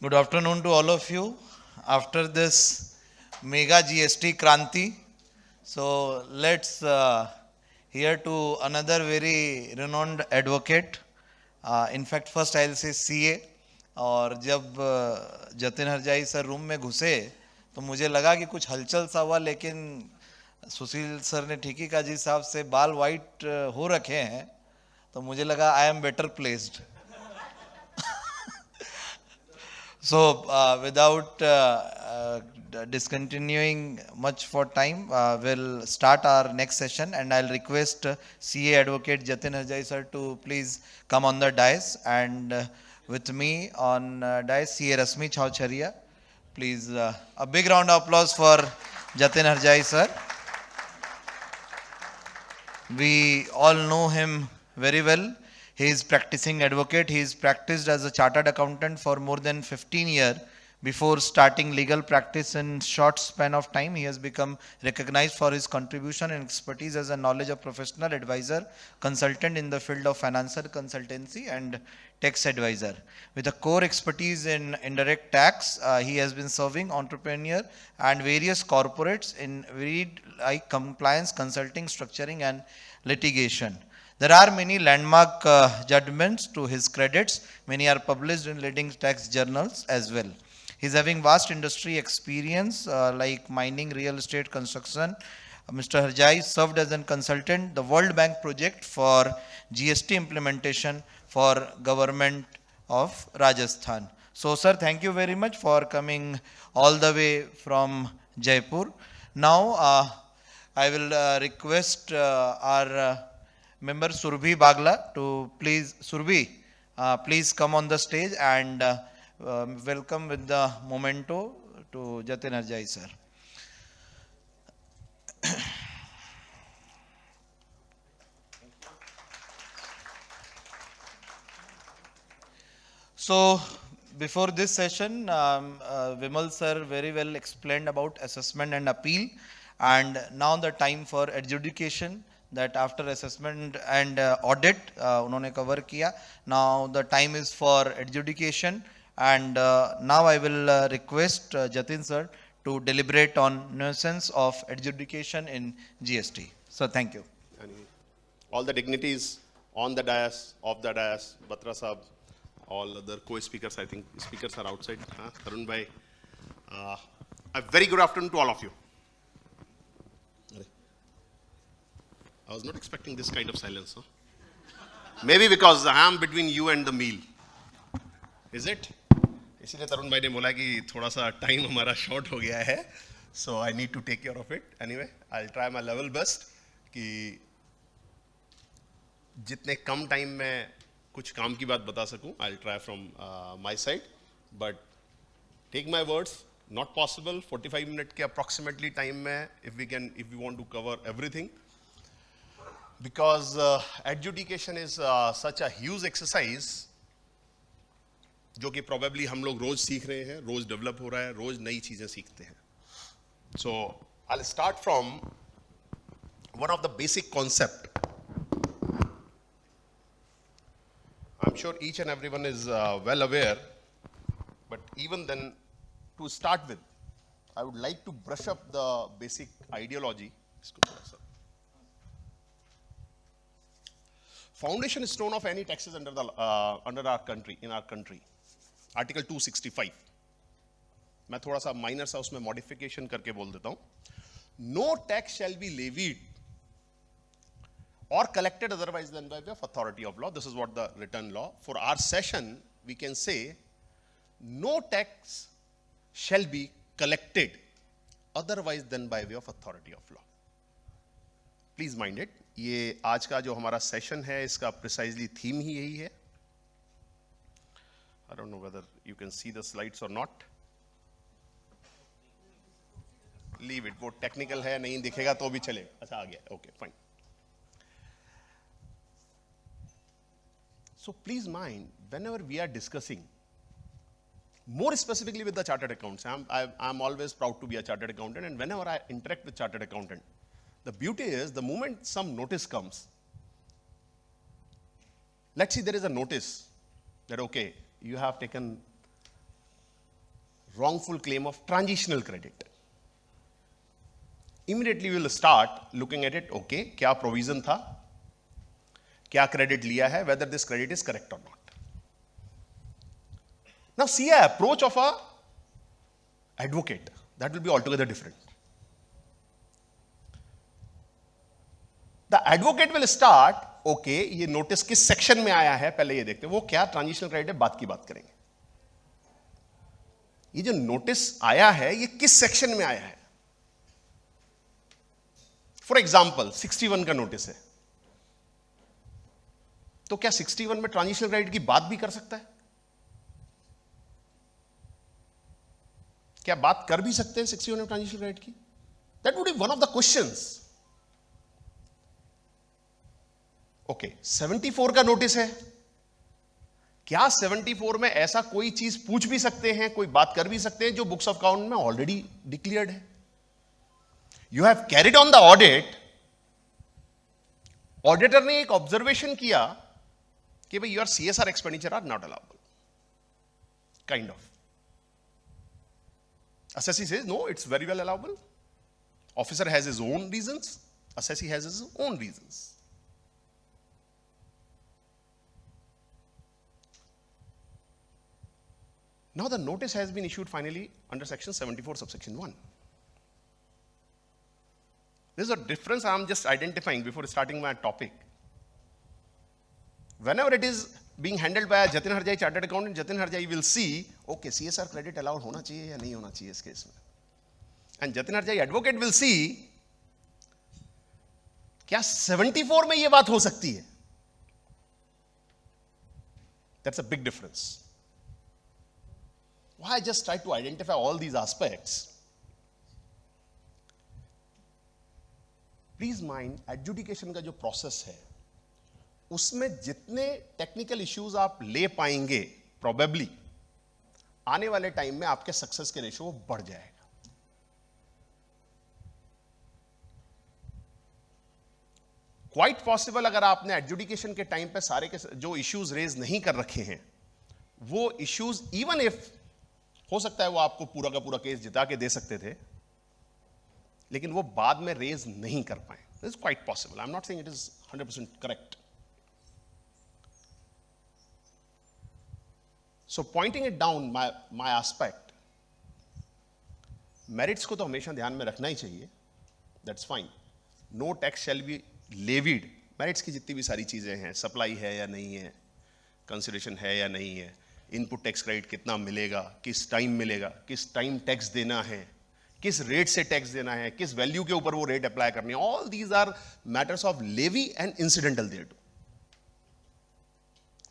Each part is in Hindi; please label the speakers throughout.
Speaker 1: Good afternoon to all of you. After this mega GST Kranti, so let's hear to another very renowned advocate. In fact, first I'll say CA. और जब जतिन हरजाई सर रूम में घुसे तो मुझे लगा कि कुछ हलचल सा हुआ, लेकिन सुशील सर ने ठीक ही कहा, जिस हिसाब से बाल वाइट हो रखे हैं तो मुझे लगा I am better placed. So, without discontinuing much for time, we'll start our next session, and I'll request CA Advocate Jatin Harjai sir to please come on the dais, and with me on dais CA Rasmi Chaucharia. Please, a big round of applause for Jatin Harjai sir. We all know him very well. He is practicing advocate. He is practiced as a chartered accountant for more than 15 years. Before starting legal practice in short span of time, he has become recognized for his contribution and expertise as a knowledge of professional advisor, consultant in the field of financial consultancy and tax advisor. With a core expertise in indirect tax, he has been serving entrepreneur and various corporates in varied like compliance, consulting, structuring and litigation. There are many landmark judgments to his credits. Many are published in leading tax journals as well. He's having vast industry experience like mining, real estate, construction. Mr. Harjai served as a consultant the World Bank project for GST implementation for government of Rajasthan. So, sir, thank you very much for coming all the way from Jaipur. Now, I will request our member Surbhi Bagla to please, Surbhi, please come on the stage and welcome with the memento to Jatin Harjai sir. So, before this session, Vimal sir very well explained about assessment and appeal, and now the time for adjudication. That after assessment and audit, उन्होंने cover किया. Now the time is for adjudication, and now I will request Jatin sir to deliberate on nuisance of adjudication in GST. So thank you.
Speaker 2: And all the dignities on the dais, off the dais, Batra Sahab, all other co-speakers, I think speakers are outside. Tarun Bhai, a very good afternoon to all of you. I was not expecting this kind of silence. Huh? Maybe because I am between you and the meal. Is it? इसीलिए तरुण भाई ने बोला कि थोड़ा सा टाइम हमारा शॉर्ट हो गया है. So I need to take care of it. Anyway, I'll try my level best कि जितने कम टाइम में कुछ काम की बात बता सकूं. I'll try from my side. But take my words, not possible. 45 minute के approximately time में if we want to cover everything. Because adjudication is such a huge exercise जो कि probably हम लोग रोज सीख रहे हैं, रोज डेवलप हो रहा है, रोज नई चीजें सीखते हैं. So I'll start from one of the basic concept. I'm sure each and everyone is well aware, but even then, to start with, I would like to brush up the basic ideology. Foundation stone of any taxes under our country, in our country, Article 265. मैं थोड़ा सा माइनर सा उसमें मॉडिफिकेशन करके बोल देता हूं. No tax shall be levied or collected otherwise than by way of authority of law. This is what the written law. For our session, we can say, no tax shall be collected otherwise than by way of authority of law. Please mind it. ये आज का जो हमारा सेशन है, इसका precisely theme ही यही है. I don't know whether you can see the slides or not. Leave it. वो technical है, नहीं दिखेगा तो भी चलेगा. अच्छा आ गया. Okay, fine. So please mind, whenever we are discussing, more specifically with the chartered accountants, I'm always proud to be a chartered accountant, and whenever I interact with chartered accountant, the beauty is the moment some notice comes, let's see there is a notice that okay, you have taken wrongful claim of transitional credit. Immediately we will start looking at it. Okay, क्या provision था, क्या credit लिया है, whether this credit is correct or not. Now see a approach of a advocate. That will be altogether different. The advocate will start, okay, ये notice किस section में आया है, पहले ये देखते हैं, वो क्या transitional credit है, बात की बात करेंगे. ये जो notice आया है, ये किस section में आया है? For example, 61 का notice है. तो क्या 61 में transitional credit की बात भी कर सकता है? क्या बात कर भी सकते हैं 61 में ट्रांजिशनल क्रेडिट की? That would be one of the questions. Okay, 74 का नोटिस है. क्या 74 में ऐसा कोई चीज पूछ भी सकते हैं, कोई बात कर भी सकते हैं जो बुक्स ऑफ अकाउंट में ऑलरेडी डिक्लेयर्ड है? You have carried on the audit. Auditor ने एक ऑब्जर्वेशन किया कि भाई your CSR expenditure are not allowable, kind of. Assessee says, no, it's very well allowable. Officer has his own reasons. Assessee has his own reasons. Now the notice has been issued finally under section 74 subsection 1. There's a difference I'm just identifying before starting my topic. Whenever it is being handled by Jatin Harjai, chartered accountant, Jatin Harjai will see, okay, CSR credit allowed होना चाहिए या नहीं होना चाहिए इस केस में. And Jatin Harjai advocate will see, क्या 74 में ये बात हो सकती है? That's a big difference. Why I just try to identify all these aspects? Please mind, adjudication का जो process है, उसमें जितने टेक्निकल इश्यूज आप ले पाएंगे, प्रोबेबली आने वाले टाइम में आपके सक्सेस के रेशियो बढ़ जाएगा. क्वाइट पॉसिबल अगर आपने एडजुडिकेशन के टाइम पे सारे के जो इश्यूज रेज नहीं कर रखे हैं, वो इश्यूज इवन इफ हो सकता है वो आपको पूरा का पूरा केस जिता के दे सकते थे, लेकिन वो बाद में रेज नहीं कर पाए. This is quite possible. I am not saying it is 100% correct. So pointing it down, my aspect, merits को तो हमेशा ध्यान में रखना ही चाहिए. That's fine. No tax shall be levied. Merits की जितनी भी सारी चीजें हैं, सप्लाई है या नहीं है, कंसिडरेशन है या नहीं है, इनपुट टैक्स क्रेडिट कितना मिलेगा, किस टाइम मिलेगा, किस टाइम टैक्स देना है, किस रेट से टैक्स देना है, किस वैल्यू के ऊपर वो रेट अप्लाई करनी है. All these are matters of levy and incidental there to.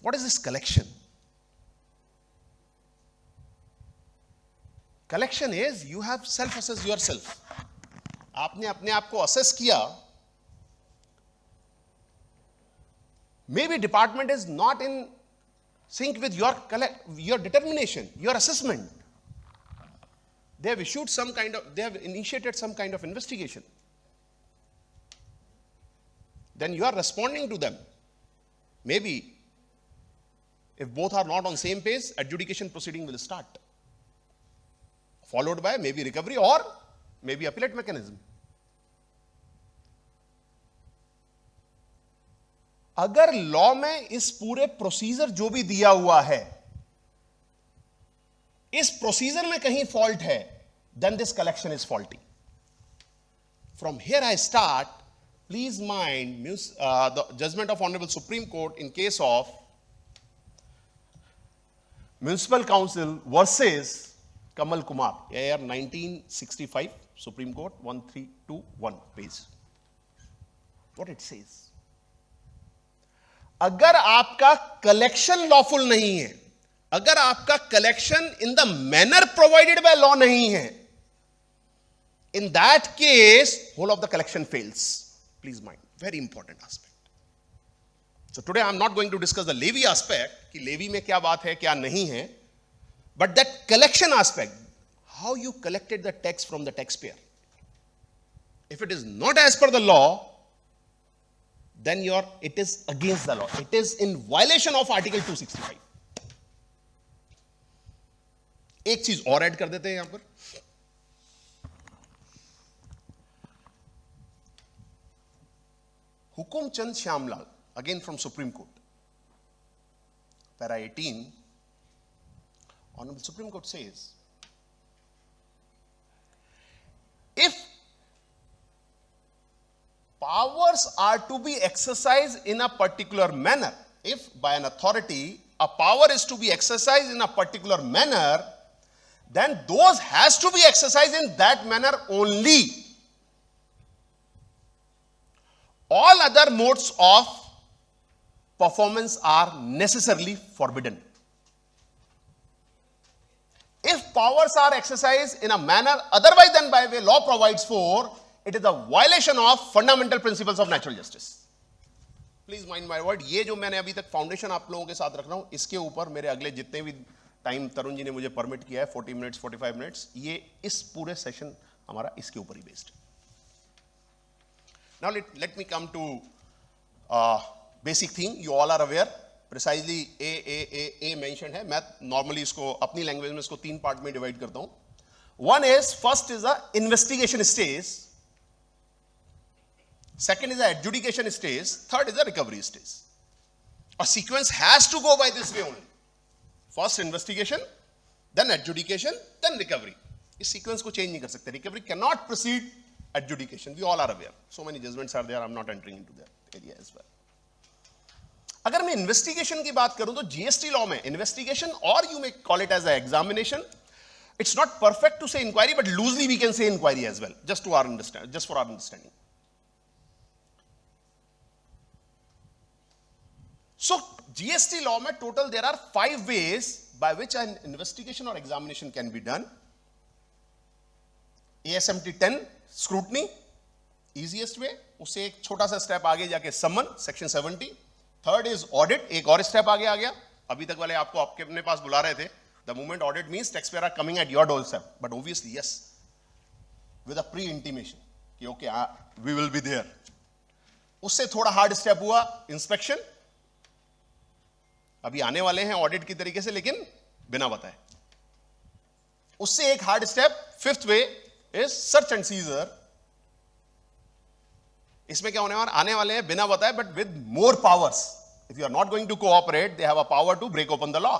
Speaker 2: What is this collection? Collection is you have self assess yourself. आपने अपने आप को असेस किया. May be department is not in sync with your determination, your assessment. They have issued some kind of, they have initiated some kind of investigation. Then you are responding to them. Maybe if both are not on same page, adjudication proceeding will start, followed by maybe recovery or maybe appellate mechanism. अगर लॉ में इस पूरे प्रोसीजर जो भी दिया हुआ है, इस प्रोसीजर में कहीं फॉल्ट है, then this collection is faulty. From here I start. Please mind the judgment of Honorable Supreme Court in case of Municipal Council versus Kamal Kumar, year 1965, Supreme Court 1321 page. What it says? अगर आपका कलेक्शन लॉफुल नहीं है, अगर आपका collection in the manner provided by law नहीं है, in that case whole of the collection fails. Please mind, very important aspect. So today I am not going to discuss the levy aspect कि levy में क्या बात है क्या नहीं है, but that collection aspect, how you collected the tax from the taxpayer. If it is not as per the law, then it is against the law. It is in violation of Article 265. एक चीज और ऐड कर देते हैं यहां पर, Hukum Chand Shyamlal, again from Supreme Court, para 18, Honorable Supreme Court says, if powers are to be exercised in a particular manner, if by an authority a power is to be exercised in a particular manner, then those has to be exercised in that manner only. All other modes of performance are necessarily forbidden. If powers are exercised in a manner otherwise than by way law provides for, it is a violation of fundamental principles of natural justice. Please mind my word, ये जो मैंने अभी तक फाउंडेशन आप लोगों के साथ रख रहा हूं, इसके ऊपर मेरे अगले जितने भी टाइम तरुण जी ने मुझे परमिट किया है, 40 मिनट्स 45 मिनट्स, ये इस पूरे सेशन हमारा इसके ऊपर ही बेस्ड है. Now let me come to basic thing. You all are aware. Precisely A mentioned है. मैं normally इसको अपनी लैंग्वेज में इसको 3 पार्ट में डिवाइड करता हूं. One is, first is a investigation stage, second is a adjudication stage, third is a recovery stage. A sequence has to go by this way only. First investigation, then adjudication, then recovery. इस sequence को change नहीं कर सकते. Recovery cannot precede adjudication. We all are aware. So many judgments are there. I'm not entering into that area as well. अगर मैं इन्वेस्टिगेशन की बात करूं तो जीएसटी लॉ में इन्वेस्टिगेशन, और you may call it as a examination, it's not perfect to say inquiry, but loosely we can say inquiry as well, just for our understanding. So GST law में total there are 5 ways by which an investigation or examination can be done. ASMT 10 scrutiny, easiest way. उससे एक छोटा सा स्टेप आगे जाके समन, सेक्शन 70. थर्ड इज ऑडिट, एक और स्टेप आगे आ गया. अभी तक वाले आपको आपके अपने पास बुला रहे थे. The moment audit means tax payer are coming at your doorstep, but obviously yes with a pre intimation कि okay we will be there. उससे थोड़ा हार्ड स्टेप हुआ इंस्पेक्शन. अभी आने वाले हैं ऑडिट की तरीके से, लेकिन बिना बताए. उससे एक hard step, fifth way is search and seizure. इसमें क्या होने वाला, आने वाले हैं बिना बताए, but with more powers. If you are not going to cooperate, they have a power to break open the law.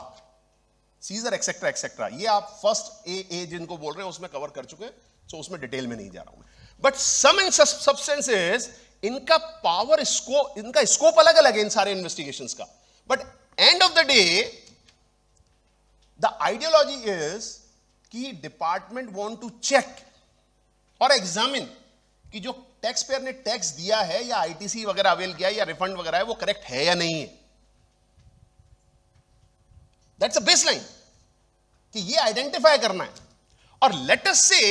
Speaker 2: Seizure etcetera etcetera, ये आप फर्स्ट ए जिनको बोल रहे हैं उसमें कवर कर चुके हैं, तो उसमें डिटेल में नहीं जा रहा हूं. बट सम एंड सब्सटेंसेस, इनका पावर स्कोप, इनका स्कोप अलग अलग है इन सारे इन्वेस्टिगेशंस का. But end of the day the ideology is कि डिपार्टमेंट वांट टू चेक और एग्जामिन कि जो टैक्स पेयर ने टैक्स दिया है या आईटीसी वगैरह अवेल किया है या रिफंड वगैरह है, वो करेक्ट है या नहीं है. दैट्स अ बेसलाइन कि ये आइडेंटिफाई करना है. और लेट अस से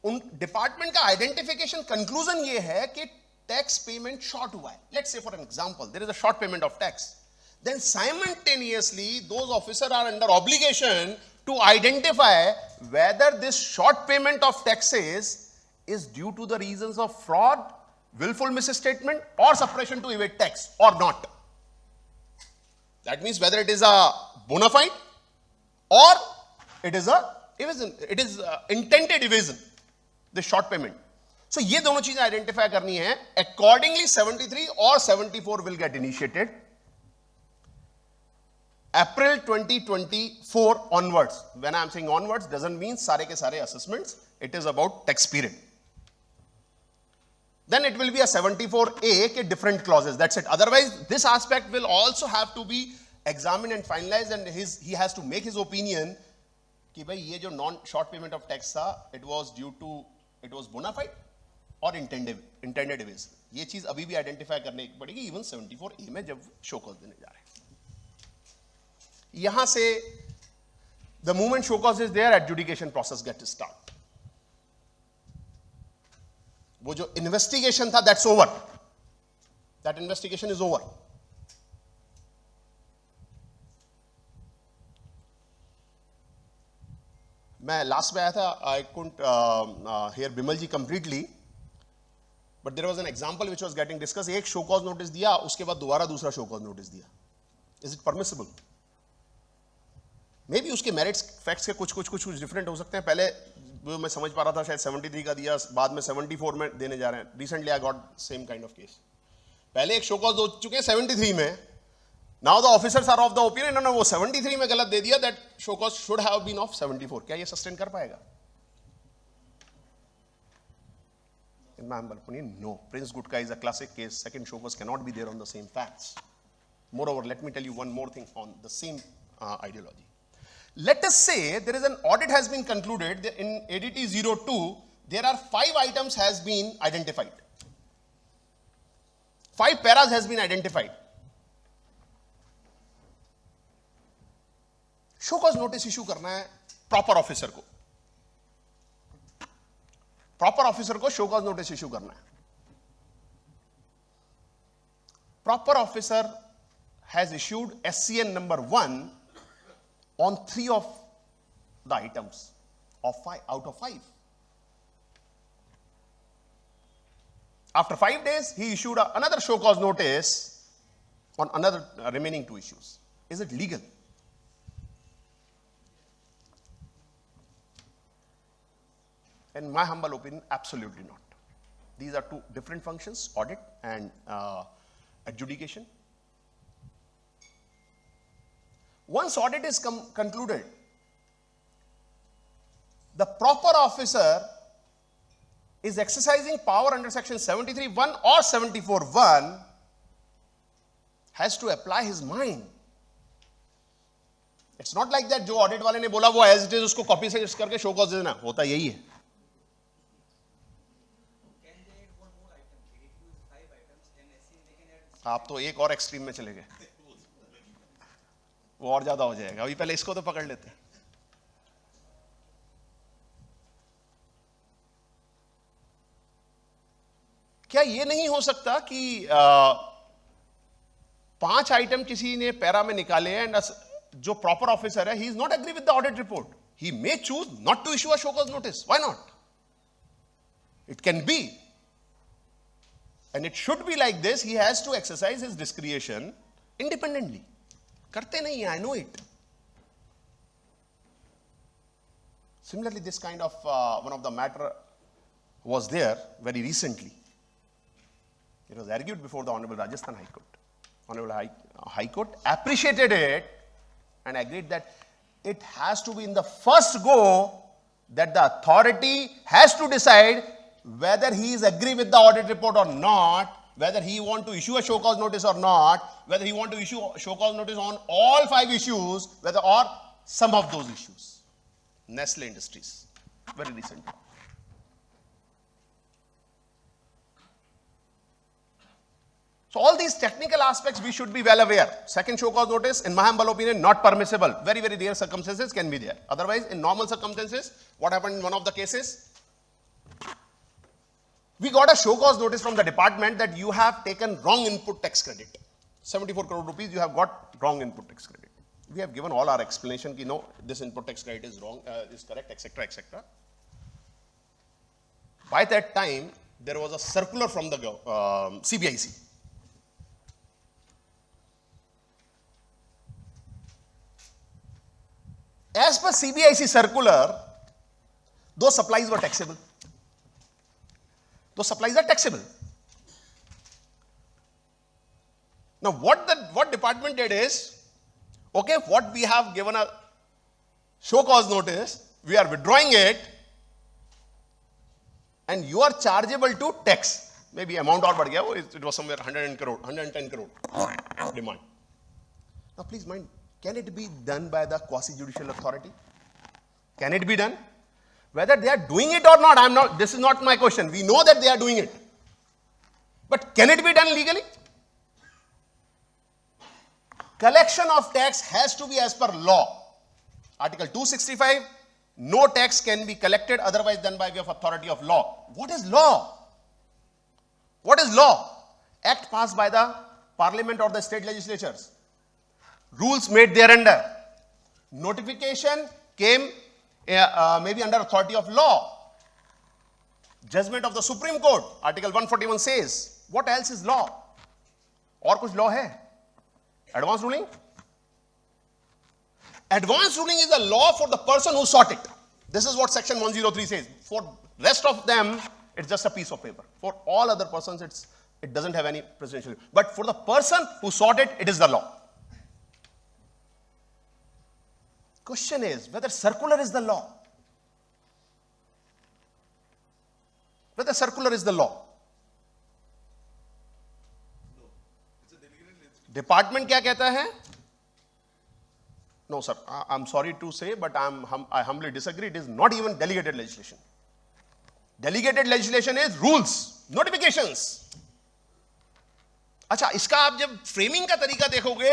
Speaker 2: उन डिपार्टमेंट का आइडेंटिफिकेशन कंक्लूजन ये है कि टैक्स पेमेंट शॉर्ट हुआ है. Let's say for an example there is a short payment of tax, then simultaneously those officer are under obligation to identify whether this short payment of taxes is due to the reasons of fraud, willful misstatement, or suppression to evade tax or not. That means whether it is a bona fide or it is a evasion, it is intended evasion, the short payment. So ये दोनों चीजें आइडेंटिफाई करनी है. Accordingly 73 और 74 will get initiated. April 2024 onwards. When I am saying onwards, doesn't mean सारे के सारे assessments. It is about tax period. Then it will be a 74A के different clauses. That's it. Otherwise, this aspect will also have to be examined and finalized, and he has to make his opinion कि भाई ये जो non-short payment of tax था, it was bona fide or intended evasion. ये चीज अभी भी आइडेंटिफाई करने पड़ेगी, इवन 74A में जब शो कॉज देने जा रहे हैं. यहां से the moment show cause is there, adjudication process gets start. वो जो इन्वेस्टिगेशन था, that's over. That investigation is over. मैं लास्ट में आया था, I couldn't hear Bimal ji completely, but there was an example which was getting discuss. एक शो कॉज नोटिस दिया, उसके बाद दोबारा दूसरा शो कॉज नोटिस दिया. Is it permissible? May be उसके के मेरिट्स फैक्ट्स के कुछ डिफरेंट हो सकते हैं. पहले वो मैं समझ पा रहा था शायद 73 का दिया, बाद में 74 में देने जा रहे हैं. Recently I got same kind of case. पहले एक शो कॉज हो चुके हैं 73 में. Now the officers are of the opinion इन्होंने वो 73 में गलत दे दिया, that show cause should have been of 74. क्या ये सस्टेन कर पाएगा? In my humble opinion, no. Prince Gutka is a classic case. Second show cause cannot be there on the same facts. Moreover, let me tell you one more thing on the same ideology. Let us say there is an audit has been concluded in ADT 02. There are 5 items has been identified. 5 paras has been identified. Show cause notice issue करना है proper officer को. प्रॉपर ऑफिसर को शो कॉज नोटिस इश्यू करना है. Proper officer has issued SCN number 1 on 3 of the items of 5 out of 5. After 5 days, he issued another show cause notice on another remaining 2 issues. Is it legal? In my humble opinion, absolutely not. These are 2 different functions, audit and adjudication. Once audit is concluded, the proper officer is exercising power under section 73(1) or 74(1) has to apply his mind. It's not like that जो audit वाले ने बोला वो as it is उसको copy से करके show cause देना. होता यही है. आप तो एक और एक्सट्रीम में चले गए, वो और ज्यादा हो जाएगा. अभी पहले इसको तो पकड़ लेते हैं. क्या ये नहीं हो सकता कि 5 आइटम किसी ने पैरा में निकाले एंड जो प्रॉपर ऑफिसर है, he is not agree with the audit report, he may choose not to issue a show cause notice. Why not? It can be. And it should be like this. He has to exercise his discretion independently. करते नहीं है, I know it. Similarly, this kind of one of the matter was there very recently. It was argued before the Honorable Rajasthan High Court. Honorable High Court appreciated it and agreed that it has to be in the first go that the authority has to decide whether he is agree with the audit report or not, whether he want to issue a show cause notice or not, whether he want to issue a show cause notice on all 5 issues, whether or some of those issues. Nestle Industries, very recently. So all these technical aspects we should be well aware. Second show cause notice, in my humble opinion, not permissible. Very, very rare circumstances can be there. Otherwise, in normal circumstances, what happened in one of the cases? We got a show cause notice from the department that you have taken wrong input tax credit. 74 crore rupees you have got wrong input tax credit. We have given all our explanation ki no, this input tax credit is wrong, is correct, etc., etc. By that time, there was a circular from the CBIC. As per CBIC circular, those supplies were taxable. Those supplies are taxable. Now, what department did is, okay, what we have given a show cause notice, we are withdrawing it, and you are chargeable to tax. Maybe amount or बढ़ गया, it was somewhere 110 crore demand. Now, please mind, can it be done by the quasi-judicial authority? Can it be done? Whether they are doing it or not, this is not my question. We know that they are doing it. But can it be done legally? Collection of tax has to be as per law. Article 265, no tax can be collected otherwise than by way of authority of law. What is law? What is law? Act passed by the parliament or the state legislatures. Rules made thereunder. Notification came maybe under authority of law. Judgment of the Supreme Court, Article 141 says. What else is law? और कुछ law है? Advance ruling? Advance ruling is a law for the person who sought it. This is what section 103 says. For rest of them, it's just a piece of paper. For all other persons, it doesn't have any presidential. But for the person who sought it, it is the law. Question is whether circular is the law. Whether circular is the law. Department क्या कहता है? No, sir. I'm sorry to say, but I humbly disagree. It is not even delegated legislation. Delegated legislation is rules, notifications. अच्छा, इसका आप जब framing का तरीका देखोगे,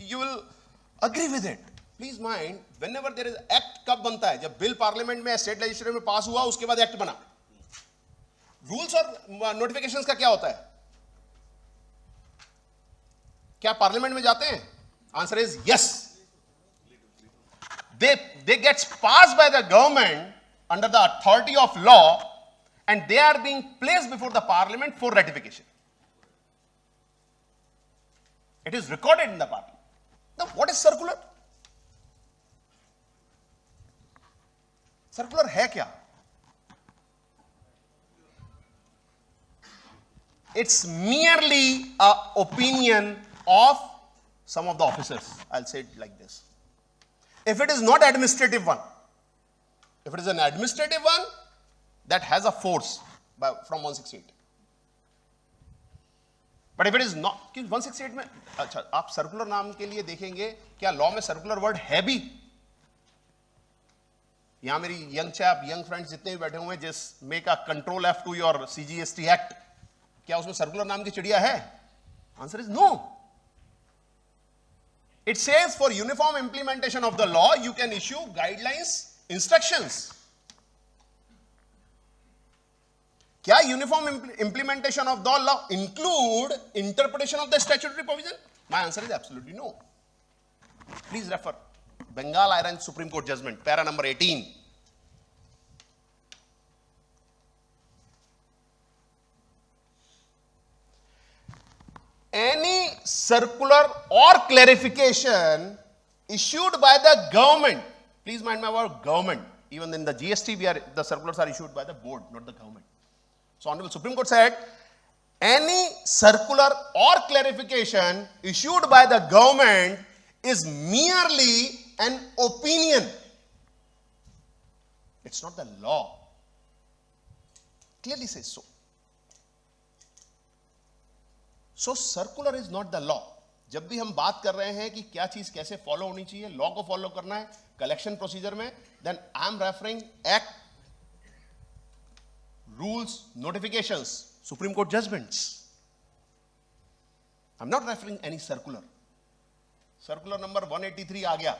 Speaker 2: you will agree with it. Please mind, whenever there is act कब बनता है? जब bill parliament में state legislature में pass हुआ, उसके बाद act बना. Rules और notifications का क्या होता है? क्या parliament में जाते हैं? Answer is yes. They gets passed by the government under the authority of law, and they are being placed before the parliament for ratification. It is recorded in the parliament. Now, what is circular? Circular है क्या? It's merely an opinion of some of the officers. I'll say it like this. If it is not administrative one, if it is an administrative one, that has a force from 168. But if it is not, 168 में, अच्छा, आप circular नाम के लिए देखेंगे, क्या law में circular word है भी? यहाँ मेरी young chap, young friends जितने भी बैठे हुए हैं, just make a control F to your CGST Act. क्या उसमें circular नाम की चिड़िया है? Answer is no. It says for uniform implementation of the law, you can issue guidelines, instructions. क्या uniform implementation of the law include interpretation of the statutory provision? My answer is absolutely no. Please refer Bengal Iron Supreme Court judgment, para number 18. Any circular or clarification issued by the government, please mind my word, government. Even in the GST, the circulars are issued by the board, not the government. So, Honorable Supreme Court said, any circular or clarification issued by the government is merely an opinion. It's not the law. Clearly says so. So circular is not the law. जब भी हम बात कर रहे हैं कि क्या चीज कैसे फॉलो होनी चाहिए, लॉ को फॉलो करना है कलेक्शन प्रोसीजर में, then I am referring act, rules, notifications, Supreme Court judgments. I'm not referring any circular. Circular number 183 आ गया,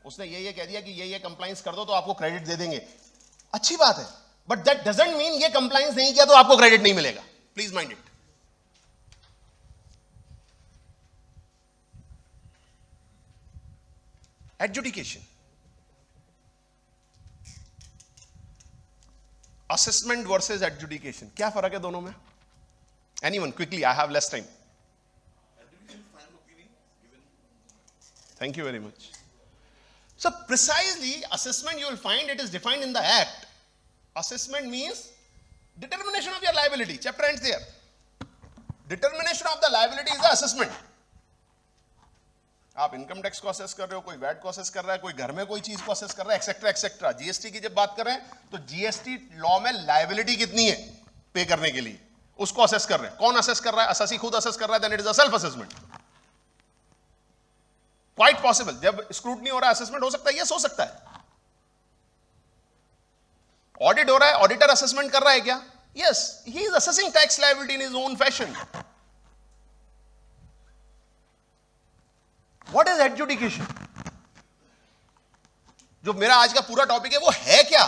Speaker 2: उसने ये कह दिया कि ये कंप्लाइंस कर दो तो आपको क्रेडिट दे देंगे. अच्छी बात है, but that doesn't mean ये कंप्लाइंस नहीं किया तो आपको क्रेडिट नहीं मिलेगा. Please mind it. Adjudication. Assessment versus adjudication. क्या फर्क है दोनों में? Anyone quickly, I have less time. Thank you very much. So precisely assessment you will find it is defined in the act. Assessment means determination of your liability. Chapter ends there. Determination of the liability is the assessment. आप इनकम टैक्स को असेस कर रहे हो, कोई वैट को असेस कर रहा है, कोई घर में कोई चीज को असेस कर रहा है, एक्सेट्रा एक्सेट्रा. जीएसटी की जब बात कर रहे हैं तो जीएसटी लॉ में लायबिलिटी कितनी है पे करने के लिए, उसको असेस कर रहे हैं. कौन असेस कर रहा है? असेसी खुद असेस कर रहा है, then it is a self assessment. Quite possible. जब स्क्रूटनी हो रहा है असेसमेंट हो सकता है, यस हो सकता है. ऑडिट हो रहा है, ऑडिटर असेसमेंट कर रहा है क्या? Yes, he is assessing tax liability in his own fashion. What is adjudication? जो मेरा आज का पूरा टॉपिक है वो है क्या,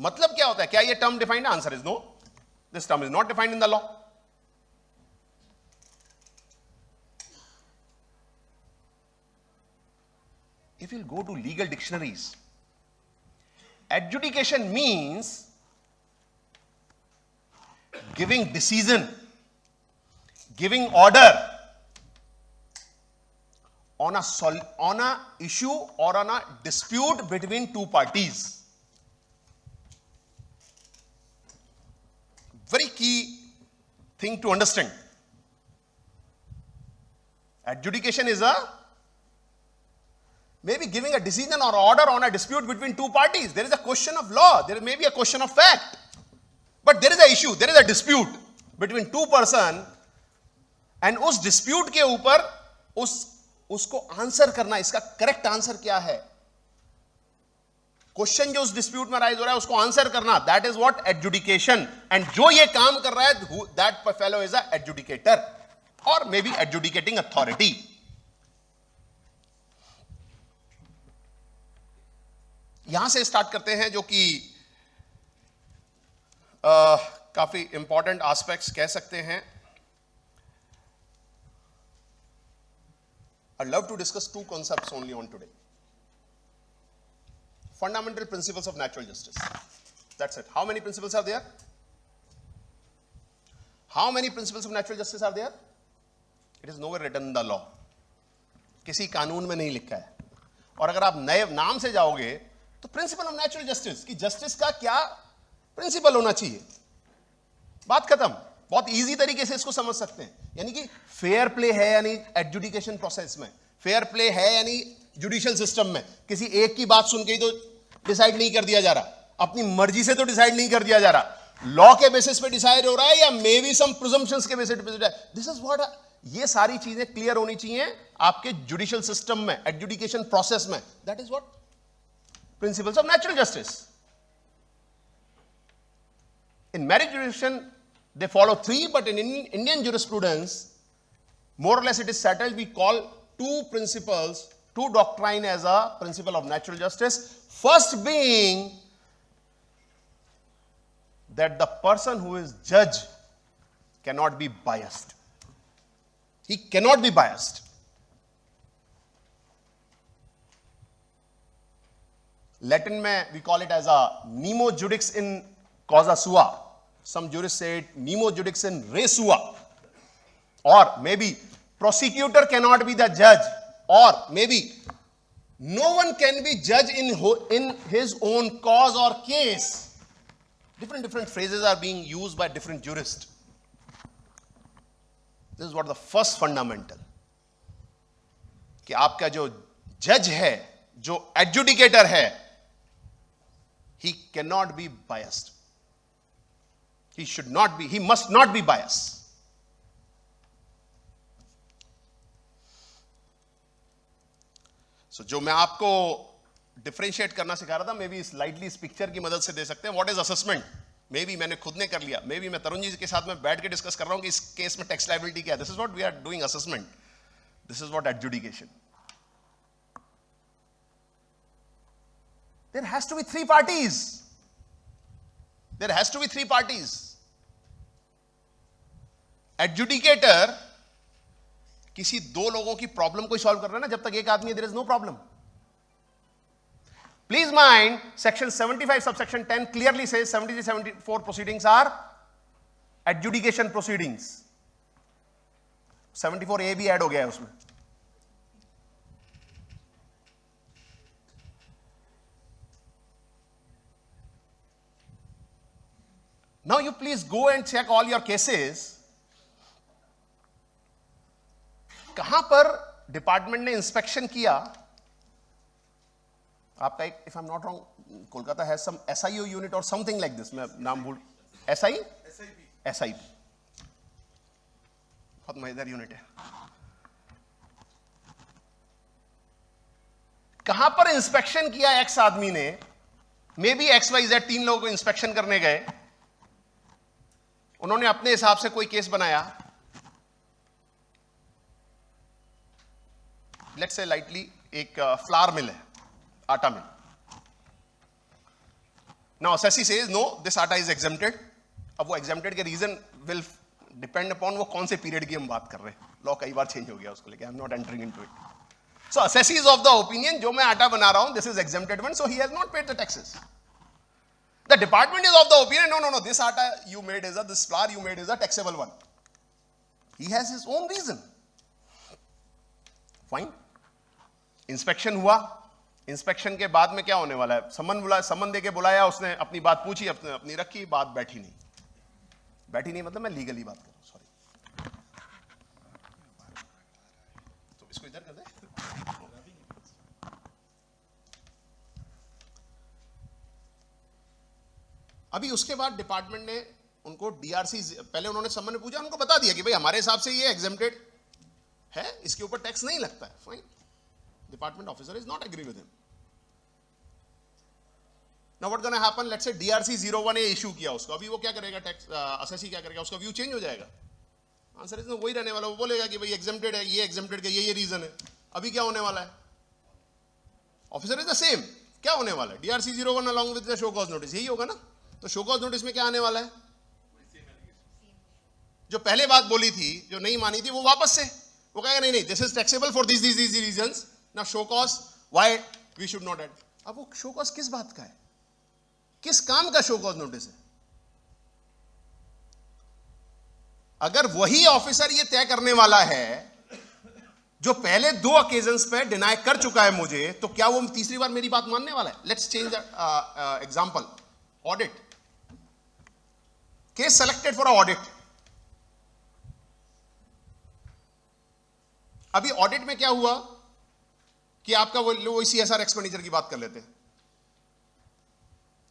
Speaker 2: मतलब क्या होता है, क्या ये टर्म डिफाइंड है? Answer is no. This term is not defined in the law. If you go to legal dictionaries, adjudication means giving decision, giving order, on a issue or on a dispute between two parties. Very key thing to understand. Adjudication is maybe giving a decision or order on a dispute between two parties. There is a question of law, there may be a question of fact, but there is a issue, there is a dispute between two person, and उस dispute के ऊपर उसको आंसर करना, इसका करेक्ट आंसर क्या है, क्वेश्चन जो उस डिस्प्यूट में राइज हो रहा है उसको आंसर करना, that is what adjudication. And जो ये काम कर रहा है, that fellow is a adjudicator और मे बी एडजुडिकेटिंग अथॉरिटी. यहां से स्टार्ट करते हैं जो कि काफी इंपॉर्टेंट एस्पेक्ट्स कह सकते हैं. I'd love to discuss two concepts only on today. Fundamental principles of natural justice. That's it. How many principles are there? How many principles of natural justice are there? It is nowhere written in the law. किसी कानून में नहीं लिखा है. और अगर आप नए नाम से जाओगे तो प्रिंसिपल ऑफ नेचुरल जस्टिस कि जस्टिस का क्या प्रिंसिपल होना चाहिए, बात खत्म. बहुत इजी तरीके से इसको समझ सकते हैं. यानी कि फेयर प्ले है यानी एडजुडिकेशन प्रोसेस में, फेयर प्ले है यानी जुडिशियल सिस्टम में किसी एक की बात सुन के ही तो डिसाइड नहीं कर दिया जा रहा, अपनी मर्जी से तो डिसाइड नहीं कर दिया जा रहा, लॉ के बेसिस पे डिसाइड हो रहा है या मे बी सम प्रिजम्पशंस के बेसिस पे. दिस इज व्हाट, ये सारी चीजें क्लियर होनी चाहिए आपके जुडिशियल सिस्टम में, एडजुडिकेशन प्रोसेस में. That is what principles of natural justice. In marriage जुडिशन they follow three, but in Indian jurisprudence, more or less it is settled. We call two principles, two doctrine as a principle of natural justice. First being that the person who is judge cannot be biased. He cannot be biased. Latin mein we call it as a nemo judix in causa sua. Some jurists say it nemo judix in re sua. Or maybe prosecutor cannot be the judge, or maybe no one can be judge in his own cause or case. Different phrases are being used by different jurists. This is what the first fundamental, कि आपका जो जज है, जो एडजुडिकेटर है, he cannot be biased. He should not be, he must not be biased. So जो मैं आपको डिफरेंशिएट करना सिखा रहा था, मे बी स्लाइडली इस पिक्चर की मदद से दे सकते हैं. What is assessment? May be मैंने खुद ने कर लिया, मे बी मैं तरुण जी के साथ में बैठ के डिस्कस कर रहा हूं कि इस केस में टैक्स लायबिलिटी क्या है. This is what we are doing assessment. This is what adjudication. There has to be three parties. There has to be three parties. Adjudicator किसी दो लोगों की प्रॉब्लम को सॉल्व कर रहा है ना, जब तक एक आदमी है, there is no problem. Please mind section 75 subsection 10 clearly says 73-74 proceedings are adjudication proceedings. 74A भी ऐड हो गया है उसमें. Now you please go and check all your cases. कहां पर डिपार्टमेंट ने इंस्पेक्शन किया. आपका एक, if I am not wrong, Kolkata has some SIO unit और समथिंग लाइक दिस, मैं नाम भूल, SIP बहुत मजेदार यूनिट है. कहां पर इंस्पेक्शन किया एक्स आदमी ने, मे बी XYZ 3 लोगों को इंस्पेक्शन करने गए, उन्होंने अपने हिसाब से कोई केस बनाया. लेट्स से लाइटली एक फ्लावर मिल है, atta mill. Now assessee says no this atta is exempted. अब वो एग्जेम्प्टेड के रीजन विल डिपेंड अपॉन वो कौन से पीरियड की हम बात कर रहे हैं. लॉ कई बार चेंज हो गया उसको लेके, आई am not entering into it. So assessee is of the opinion जो मैं आटा बना रहा हूं, this is exempted one, so he has not paid the taxes. The department is of the opinion, no, this atta you made is this flour you made is a taxable one. He has his own reason. Fine. Inspection हुआ, इंस्पेक्शन के बाद में क्या होने वाला है, समन दे के बुलाया, उसने अपनी बात पूछी, अपनी रखी, बात बैठी नहीं मतलब मैं लीगली बात कर रहा हूं, सॉरी, तो इसको इधर कर दे। अभी उसके बाद डिपार्टमेंट ने उनको डीआरसी, पहले उन्होंने समन में पूछा, उनको बता दिया कि भाई हमारे हिसाब से ये एग्जेम्प्टेड है, इसके ऊपर टैक्स नहीं लगता है, fine. Department officer is not agree with him. Now what gonna happen, let's say DRC 01A issue किया उसको, अभी वो क्या करेगा, टैक्स असेसी क्या करेगा, उसका व्यू चेंज हो जाएगा? आंसर इज नो, वही रहने वाला, वो बोलेगा कि भाई एग्जेम्प्टेड है, ये एग्जेम्प्टेड का ये रीजन है। अभी क्या होने वाला है, ऑफिसर इज द सेम, क्या होने वाला है, DRC 01 along with the show cause notice, यही होगा ना। तो शो कॉज नोटिस में क्या आने वाला है, जो पहले बात बोली थी, जो नहीं मानी थी, वो वापस से वो कहेगा नहीं, this is taxable for this reasons, ना show cause, why we should not add. अब वो शो कॉज किस बात का है, किस काम का शो कॉज नोटिस है? अगर वही ऑफिसर ये तय करने वाला है जो पहले 2 ओकेजन्स पे डिनाई कर चुका है मुझे, तो क्या वो तीसरी बार मेरी बात मानने वाला है? Let's change example, audit case selected for audit. अभी ऑडिट में क्या हुआ कि आपका वो सीएसआर एक्सपेंडिचर की बात कर लेते हैं।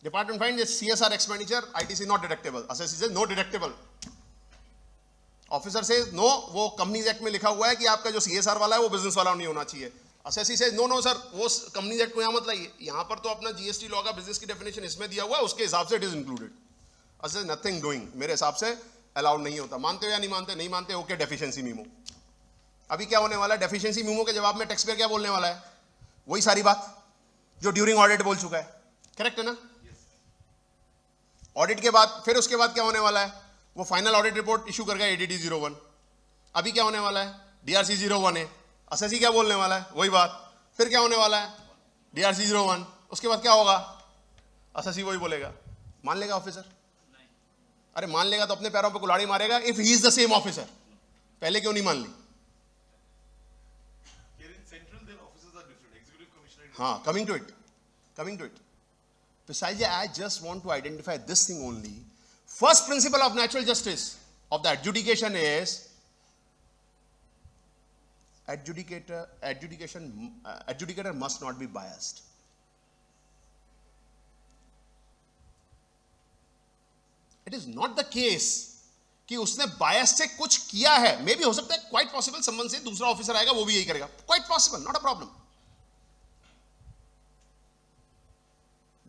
Speaker 2: Department find CSR expenditure ITC not deductible, assessee says no deductible, officer say no, वो कंपनीज एक्ट में लिखा हुआ है कि आपका जो सीएसआर वाला है वो बिजनेस वाला नहीं होना चाहिए। असेसी से नो सर, वो कंपनीज एक्ट को यहां मत लाइए, यहां पर तो अपना जीएसटी लॉ का बिजनेस की डेफिनेशन इसमें दिया हुआ है, उसके हिसाब से it is included. Assessee nothing doing, मेरे हिसाब से अलाउड नहीं होता। मानते हो या नहीं मानते? नहीं मानते, ओके, डेफिशिएंसी मीमो। अभी क्या होने वाला है, डेफिशिएंसी मीमो के जवाब में टैक्स पेयर क्या बोलने वाला है, वही सारी बात जो ड्यूरिंग ऑडिट बोल चुका है, करेक्ट है ना? ऑडिट के बाद फिर उसके बाद क्या होने वाला है, वो फाइनल ऑडिट रिपोर्ट इशू कर गया एडीटी 01। अभी क्या होने वाला है, डीआरसी 01A, असेसी क्या बोलने वाला है, वही बात। फिर क्या होने वाला है, डीआरसी 01, उसके बाद क्या होगा, असेसी वही बोलेगा। मान लेगा ऑफिसर? अरे मान लेगा तो अपने पैरों पे कुल्हाड़ी मारेगा, if he is the same officer. पहले क्यों नहीं मान ली? हाँ, coming to it. Precisely, I just want to identify this thing only. First principle of natural justice of the adjudication is adjudicator must not be biased. It is not the case कि उसने बायस से कुछ किया है। मे भी हो सकता है, क्वाइट पॉसिबल, संबंध से दूसरा ऑफिसर आएगा वो भी यही करेगा, quite possible, not a problem.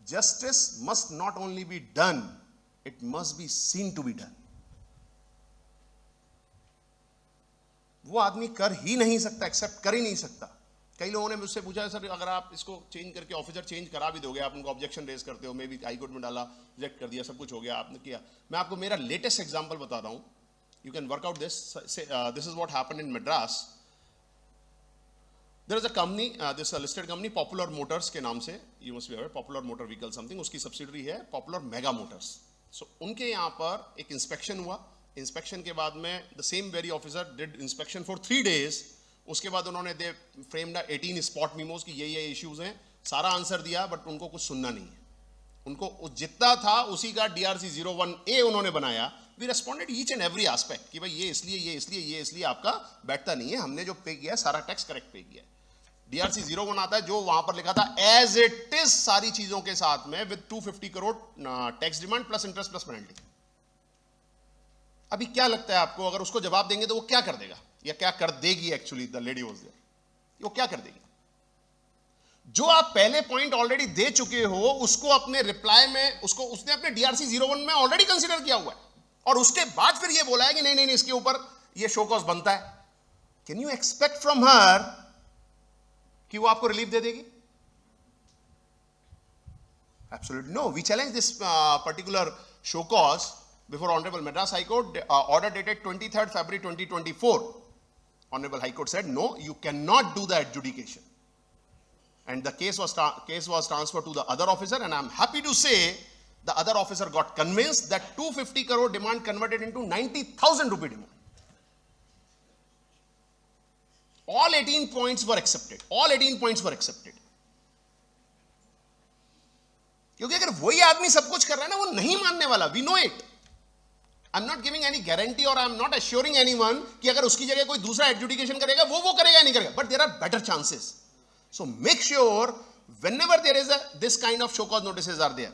Speaker 2: Justice must not only be done, it must be seen to be done. वो आदमी कर ही नहीं सकता, एक्सेप्ट कर ही नहीं सकता। कई लोगों ने मुझसे पूछा, सर अगर आप इसको चेंज करके ऑफिसर चेंज करा भी दोगे, आप उनको ऑब्जेक्शन रेज करते हो, मे बी हाई कोर्ट में डाला, रिजेक्ट कर दिया, सब कुछ हो गया, आपने किया। मैं आपको मेरा लेटेस्ट एग्जांपल बता रहा हूं, you can work out this. This is what happened in Madras. There is a company, this is a listed company, Popular Motors के नाम से, you must be aware, Popular Motor Vehicle something, उसकी सब्सिडरी है Popular Mega Motors। So उनके यहाँ पर एक इंस्पेक्शन हुआ, इंस्पेक्शन के बाद में the same very officer did inspection for 3 days। उसके बाद उन्होंने दे framed 18 spot memos की ये इश्यूज हैं, सारा आंसर दिया, बट उनको कुछ सुनना नहीं है। उनको जितना था उसी का DRC 01A उन्होंने बनाया। We responded each and every aspect कि भाई ये इसलिए आपका बैठता नहीं है, हमने जो पे किया सारा टैक्स करेक्ट पे किया है। DRC 01 आता है जो वहां पर लिखा था एज इट इज सारी चीजों के साथ में with 250 crore tax demand plus interest plus penalty. अभी क्या लगता है आपको, अगर उसको जवाब देंगे तो वो क्या कर देगा, या क्या कर देगी? Actually the lady was there, वो क्या कर देगी? जो आप पहले पॉइंट ऑलरेडी दे चुके हो उसको अपने रिप्लाई में उसने अपने DRC 01 में ऑलरेडी कंसीडर किया हुआ है, और उसके बाद फिर ये बोला है कि नहीं इसके ऊपर ये शो कॉज बनता है। Can you expect from her कि वो आपको रिलीफ दे देगी? Absolutely no. We challenge this particular show cause before Honorable Madras High Court, order dated 23rd February 2024. Honorable High Court said no, you cannot do the adjudication, and the case was transferred to the other officer, and I'm happy to say the other officer got convinced that 250 crore demand converted into 90,000 rupee demand. All 18 points were accepted. All 18 points were accepted. क्योंकि अगर वही आदमी सब कुछ कर रहा है ना, वो नहीं मानने वाला. We know it. I'm not giving any guarantee or I'm not assuring anyone कि अगर उसकी जगह कोई दूसरा adjudication करेगा, वो करेगा या नहीं करेगा. But there are better chances. So make sure whenever there is this kind of show cause notices are there,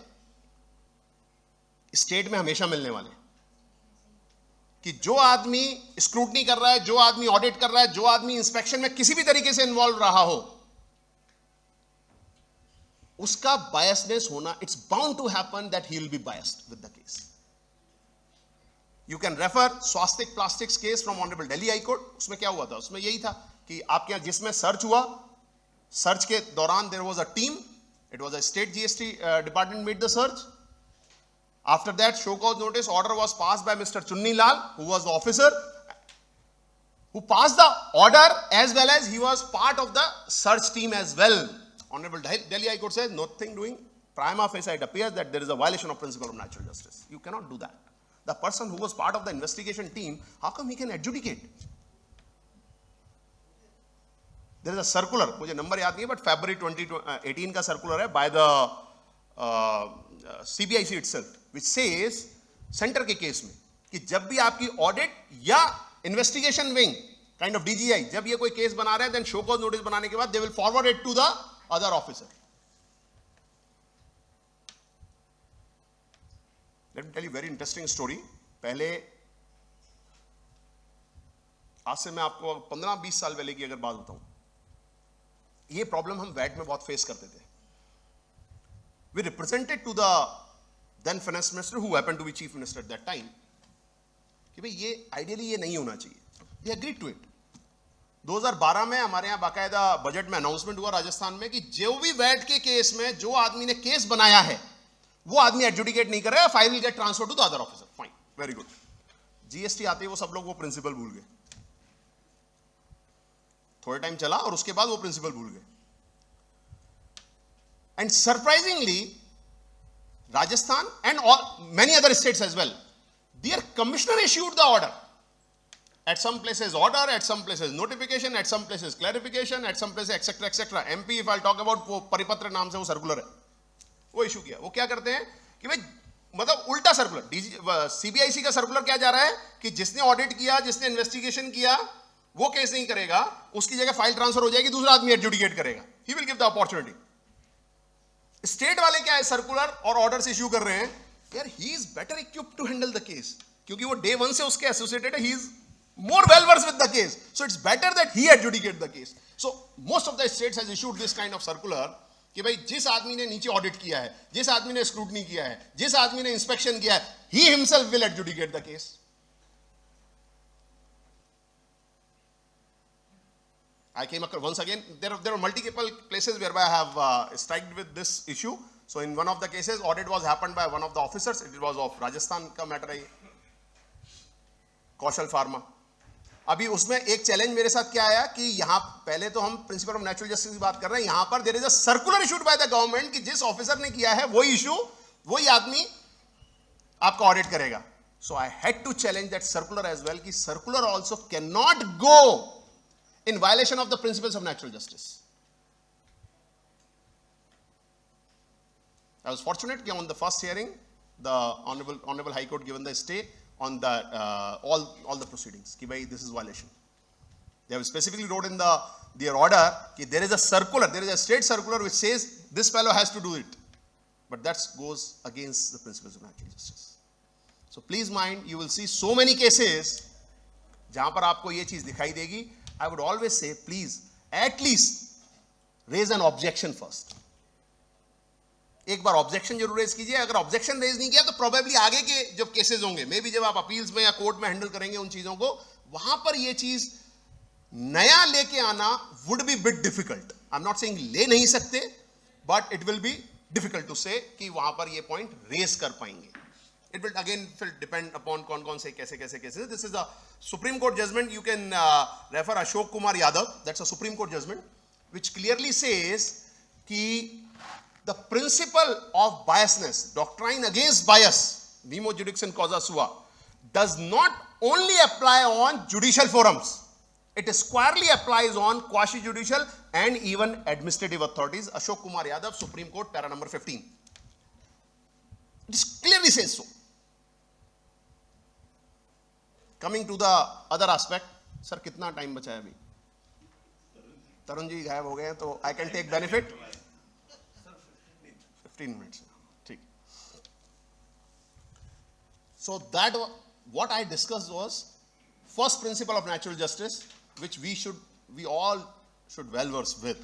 Speaker 2: state में हमेशा मिलने वाले, कि जो आदमी स्क्रूटनी कर रहा है, जो आदमी ऑडिट कर रहा है, जो आदमी इंस्पेक्शन में किसी भी तरीके से इन्वॉल्व रहा हो, उसका बायसनेस होना, it's bound to happen that he will be biased with the case. You can refer Swastik plastics case from honourable Delhi High Court. उसमें क्या हुआ था? उसमें यही था कि आपके यहां जिसमें सर्च हुआ, सर्च के दौरान there was a team, it was a state GST department made the search. After that, show cause notice order was passed by Mr. Chunni Lal, who was the officer, who passed the order as well as he was part of the search team as well. Honorable Delhi High Court says nothing doing. Prima facie it appears that there is a violation of principle of natural justice. You cannot do that. The person who was part of the investigation team, how come he can adjudicate? There is a circular, मुझे नंबर याद नहीं है, but February 2018 का circular है by the CBIC itself, which says centre के केस में कि जब भी आपकी ऑडिट या investigation wing kind of DGI जब ये कोई केस बना रहे हैं, देन शो कॉज नोटिस बनाने के बाद they will forward it to the other officer. Let me tell you very interesting story. पहले आज से मैं आपको 15-20 साल पहले की अगर बात बताऊं, ये प्रॉब्लम हम वैट में बहुत फेस करते थे. We represented to the then finance minister, who happened to be chief minister at that time, कि भाई ये आइडियली ये नहीं होना चाहिए. They agreed to it. 2012 में हमारे यहाँ बाकायदा बजट में अनाउंसमेंट हुआ राजस्थान में कि जो भी वैट के केस में जो आदमी ने केस बनाया है, वो आदमी एडजुडिकेट नहीं करेगा, file will get transfer to the other officer. Fine, very good. GST आते ही वो सब लोग वो प्रिंसिपल भूल गए. थोड़ा टाइम चला और उसके बाद वो प्रिंसिपल भूल गए. And surprisingly, Rajasthan and many other states as well, their commissioner issued the order. At some places order, at some places notification, at some places clarification, at some places etc. etc. MP, if I'll talk about वो परिपत्र नाम से वो सर्कुलर है, वो इशू किया. वो क्या करते हैं कि भाई मतलब उल्टा सर्कुलर, CBIC का सर्कुलर क्या जा रहा है कि जिसने ऑडिट किया, जिसने इन्वेस्टिगेशन किया, वो केस नहीं करेगा, उसकी जगह फाइल ट्रांसफर हो जाएगी, दूसरा आदमी एडजुडिकेट करेगा. He will give the opportunity. State वाले क्या है, सर्कुलर और ऑर्डर्स इश्यू कर रहे हैं, यार he is better equipped to handle the case, क्योंकि वो डे वन से उसके एसोसिएटेड है, he is more well versed with the case, so it's better that he adjudicate the case. So most of the states has issued this kind of circular कि भाई जिस आदमी ने नीचे ऑडिट किया है, जिस आदमी ने स्क्रूटनी किया है, जिस आदमी ने इंस्पेक्शन किया है, he himself will adjudicate the case. I came across once again. There are multiple places whereby I have striked with this issue. So in one of the cases, audit was happened by one of the officers. It was of Rajasthan का मैटर है, कौशल फार्मा. अभी उसमें एक चैलेंज मेरे साथ क्या आया कि यहाँ पहले तो हम प्रिंसिपल ऑफ नेचुरल जस्टिस की बात कर रहे हैं, यहाँ पर there is a circular issued by the government कि जिस ऑफिसर ने किया है वही इशू, वही आदमी आपका ऑडिट करेगा. So I had to challenge that circular as well कि circular also can not go in violation of the principles of natural justice. I was fortunate that on the first hearing, the Honorable High Court given the stay on the all the proceedings. Ki bhai, this is violation. They have specifically wrote in their order that there is a circular, there is a state circular which says this fellow has to do it, but that goes against the principles of natural justice. So please mind, you will see so many cases जहां पर आपको ये चीज दिखाई देगी. I would always say, please, at least raise an objection first. एक बार ऑब्जेक्शन जरूर रेज कीजिए. अगर ऑब्जेक्शन रेज नहीं किया तो प्रोबेबली आगे के जब केसेस होंगे, मे बी जब आप अपील्स में या कोर्ट में हैंडल करेंगे उन चीजों को, वहां पर ये चीज नया लेके आना would be bit difficult. I am not saying ले नहीं सकते, but it will be difficult to say कि वहां पर ये पॉइंट रेज कर पाएंगे. It will again depend upon कौन से कैसे cases. This is a Supreme Court judgment. You can refer Ashok Kumar Yadav. That's a Supreme Court judgment which clearly says कि the principle of biasness, doctrine against bias, nemo judix in causa sua, does not only apply on judicial forums. It squarely applies on quasi judicial and even administrative authorities. Ashok Kumar Yadav, Supreme Court, para number 15. It clearly says so. Coming to the other aspect, sir, कितना टाइम बचा है अभी? तरुण जी गायब हो गए हैं, तो I can take benefit. 15 minutes. ठीक. So that what I discussed was first principle of natural justice, which we all should well verse with.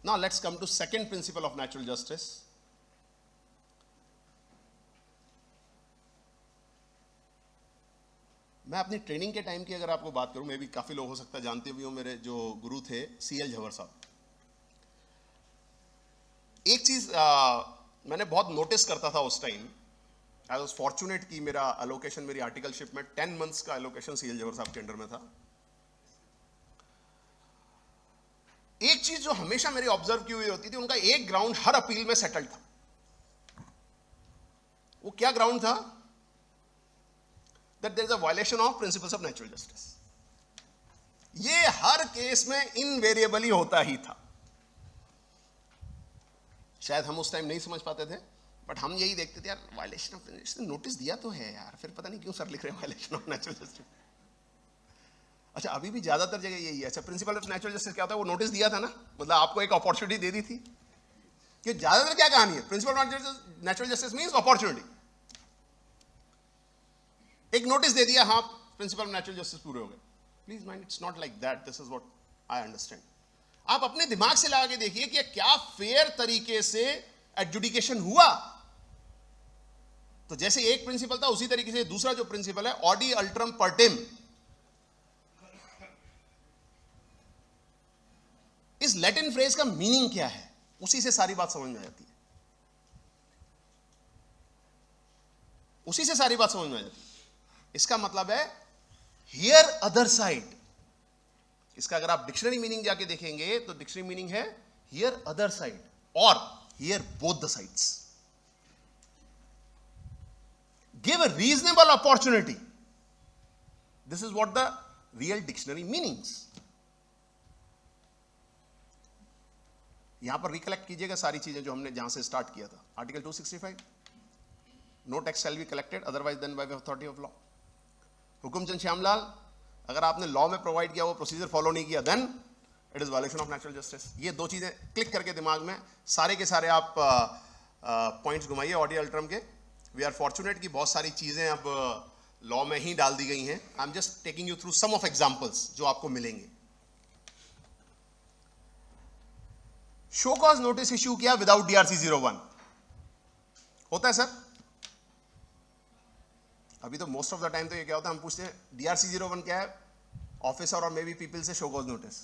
Speaker 2: Now let's come to second principle of natural justice. मैं अपनी ट्रेनिंग के टाइम की अगर आपको बात करूं, मैं भी काफी लोग हो सकता है जानते भी हो, मेरे जो गुरु थे CL झवर साहब। एक चीज मैंने बहुत नोटिस करता था उस टाइम, आई वॉज फॉर्चुनेट कि मेरा एलोकेशन, मेरी आर्टिकलशिप में 10 मंथ्स का एलोकेशन CL झवर साहब के अंडर में था। एक चीज जो हमेशा मेरी ऑब्जर्व की हुई होती थी, उनका एक ग्राउंड हर अपील में सेटल्ड था। वो क्या ग्राउंड था? That there is a violation of principles of natural justice. ये हर केस में इनवेरिएबली होता ही था। शायद हम उस टाइम नहीं समझ पाते थे, बट हम यही देखते थे, यार वायलेशन ऑफ नोटिस दिया तो है यार, फिर पता नहीं क्यों सर लिख रहे हैं वायलेशन ऑफ नेचुरल जस्टिस। अच्छा, अभी भी ज्यादातर जगह यही है। अच्छा, प्रिंसिपल ऑफ नेचुरल जस्टिस क्या होता है? वो नोटिस दिया था ना, मतलब आपको एक अपॉर्चुनिटी दे दी थी। कि ज्यादातर क्या कहानी है? Principle of natural justice means opportunity. एक नोटिस दे दिया, हाँ प्रिंसिपल ऑफ नेचुरल जस्टिस पूरे हो गए। Please mind, it's not like that. This is what I understand. आप अपने दिमाग से लगा के देखिए कि क्या फेयर तरीके से एडजुडिकेशन हुआ। तो जैसे एक प्रिंसिपल था, उसी तरीके से दूसरा जो प्रिंसिपल है, ऑडी अल्ट्रम पर्टिम, इस लैटिन फ्रेज का मीनिंग क्या है, उसी से सारी बात समझ में आ जाती है। उसी से सारी बात समझ में आ जाती है। इसका मतलब है हियर अदर साइड। इसका अगर आप डिक्शनरी मीनिंग जाके देखेंगे तो डिक्शनरी मीनिंग है हियर अदर साइड और here both the sides. Give a reasonable opportunity. This is what the real dictionary meanings. यहां पर रिकलेक्ट कीजिएगा सारी चीजें जो हमने जहां से स्टार्ट किया था। Article 265, no tax shall be collected otherwise than by authority of law. Hukumchand Shyamlal, अगर आपने लॉ में प्रोवाइड किया वो प्रोसीजर फॉलो नहीं किया, then it is violation of natural justice. ये दो चीजें क्लिक करके दिमाग में सारे के सारे आप पॉइंट्स घुमाइए ऑडी अल्ट्रम के। वी आर फॉर्चुनेट कि बहुत सारी चीजें अब लॉ में ही डाल दी गई हैं। I am just taking you through some of examples जो आपको मिलेंगे। शो कॉज नोटिस इश्यू किया विदाउट DRC 01 होता है सर? अभी तो मोस्ट ऑफ द टाइम तो ये क्या होता है, हम पूछते हैं DRC 01 क्या है, ऑफिसर और maybe people say show cause notice.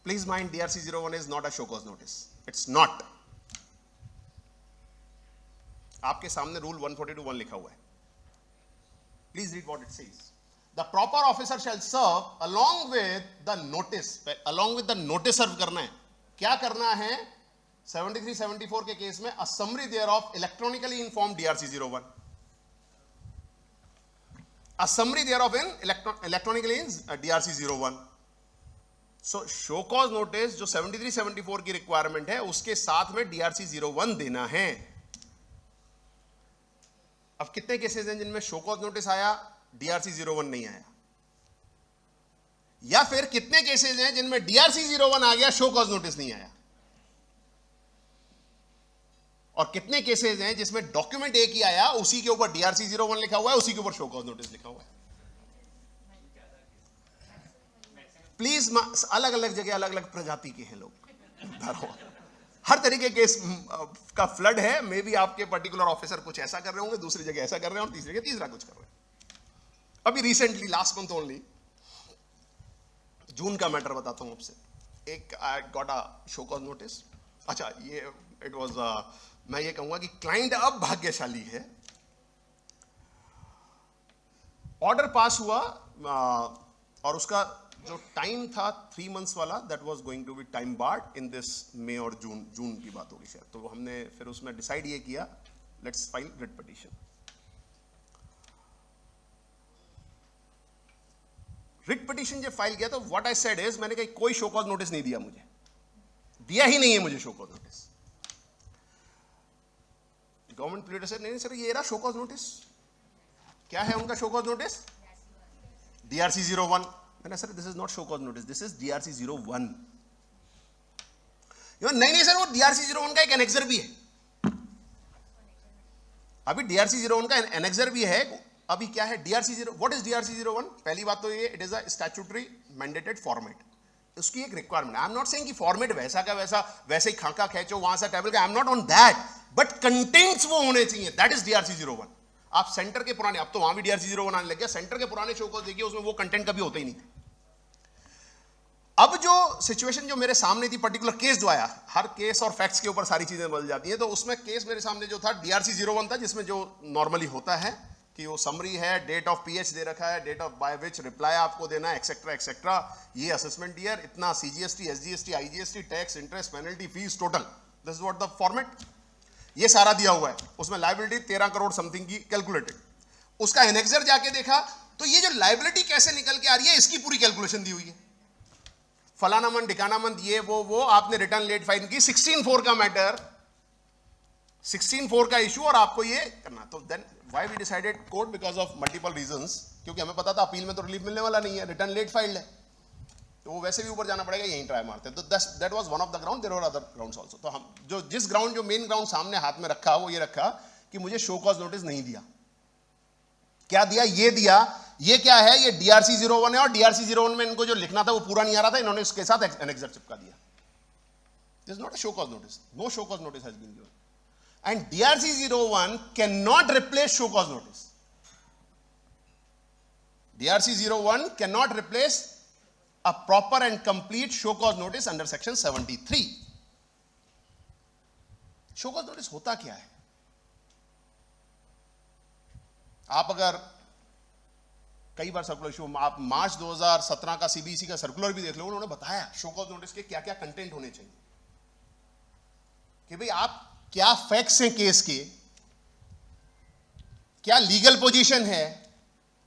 Speaker 2: Please mind, DRC 01 is not a show cause notice, it's not. आपके सामने रूल 142(1) लिखा हुआ है। Please read what it says. The proper officer shall serve along with the notice. Along with the notice serve करना है। क्या करना है? 73-74 के केस में, a summary thereof electronically inform DRC 01। A summary thereof in electronically in DRC 01. So show cause notice जो 73-74 की रिक्वायरमेंट है, उसके साथ में DRC 01 देना है। अब कितने केसेस हैं जिनमें शो कॉज नोटिस आया, DRC 01 नहीं आया? या फिर कितने केसेस हैं जिनमें DRC 01 आ गया, शो कॉज नोटिस नहीं आया? और कितने केसेस हैं जिसमें डॉक्यूमेंट एक ही आया, उसी के ऊपर DRC 01 लिखा हुआ है, उसी के ऊपर शो कॉज नोटिस लिखा हुआ है? प्लीज, अलग अलग जगह अलग अलग प्रजाति के हैं लोग। हर तरीके के केस का फ्लड है। मे बी आपके पर्टिकुलर ऑफिसर कुछ ऐसा कर रहे होंगे, दूसरी जगह ऐसा कर रहे हैं, और तीसरी जगह तीसरा कुछ कर रहे हैं। अभी रिसेंटली लास्ट मंथ ओनली, जून का मैटर बताता हूं आपसे। एक आई गॉट अ शो कॉज नोटिस। अच्छा, ये इट वाज मैं ये कहूंगा कि क्लाइंट अब भाग्यशाली है। ऑर्डर पास हुआ और उसका जो टाइम था 3 months वाला, that was going to be time barred in this May और जून की बात होगी शायद। तो हमने फिर उसमें डिसाइड ये किया, let's file writ petition. Writ petition जब फाइल किया तो व्हाट आई सेड इज, मैंने कहा कोई शो कॉज नोटिस नहीं दिया, मुझे दिया ही नहीं है मुझे show cause notice. Government platter से नहीं सर ये रहा शो कॉज नोटिस। क्या है उनका शो कॉज नोटिस? DRC 01। मैंने sir this is not show cause notice, this is DRC 01। नहीं सर वो DRC 01 का एक एनेक्सर भी है, अभी DRC 01 का एनेक्सर भी है। अभी क्या है DRC 0, व्हाट इज DRC 01? पहली बात तो ये it is a statutory mandated format, उसकी एक requirement. I am not saying कि फॉर्मेट वैसा का वैसा वैसे ही खाका खींचो वहां से टेबल का, आई am not on that, but contents वो होने चाहिए, दैट इज DRC 01। आप सेंटर के पुराने, अब तो वहां भी DRC 01 आने लग गया, सेंटर के पुराने शो को देखिए उसमें वो कंटेंट कभी होता ही नहीं। अब जो सिचुएशन जो मेरे सामने थी, पर्टिकुलर केस जो आया, हर केस और फैक्ट्स के ऊपर सारी चीजें बदल जाती हैं, तो उसमें केस मेरे सामने जो था DRC 01 था, जिसमें जो नॉर्मली होता है कि वो समरी है, डेट ऑफ PH दे रखा है, date of by which reply आपको देना है, एक्सेट्रा एक्सेट्रा, ये असेसमेंट ईयर, इतना CGST, SGST, IGST, tax, interest, penalty, fees, total, this is what the format, ये सारा दिया हुआ है। उसमें लायबिलिटी 13 करोड़ समथिंग की कैलकुलेटेड। उसका एनेक्सर जाके देखा तो ये जो लायबिलिटी कैसे निकल के आ रही है, इसकी पूरी कैलकुलेशन दी हुई है, फलाना मंथ ढिकाना मंथ, ये वो आपने रिटर्न लेट फाइल की, 16/4 का मैटर, 16/4 का इशू, और आपको ये करना। तो then why we decided court, because of multiple reasons, क्योंकि हमें पता था अपील में तो रिलीफ मिलने वाला नहीं है, रिटर्न लेट फाइल्ड है, तो वो वैसे भी ऊपर जाना पड़ेगा, यहीं ट्राई मारते हैं। तो that was one of the ground, there were other grounds also. तो हम जिस ग्राउंड, जो मेन ग्राउंड सामने हाथ में रखा, वो ये रखा कि मुझे शो कॉज नोटिस नहीं दिया। क्या दिया? ये दिया। ये क्या है? ये DRC 01 है, और DRC 01 में इनको जो लिखना था वो पूरा नहीं आ रहा था, इन्होंने उसके साथ एनेक्सर चिपका दिया। This is not a show cause notice, no show cause notice has been given, and DRC 01 can not replace show cause notice. DRC 01 can not replace a proper and complete show cause notice under section 73. show cause notice होता क्या है? आप अगर कई बार सर्कुलर इशू, आप मार्च 2017 का CBC का सर्कुलर भी देख लो, उन्होंने बताया शो कॉज नोटिस के क्या क्या कंटेंट होने चाहिए, कि भाई आप क्या फैक्ट्स हैं केस के, क्या लीगल पोजीशन है,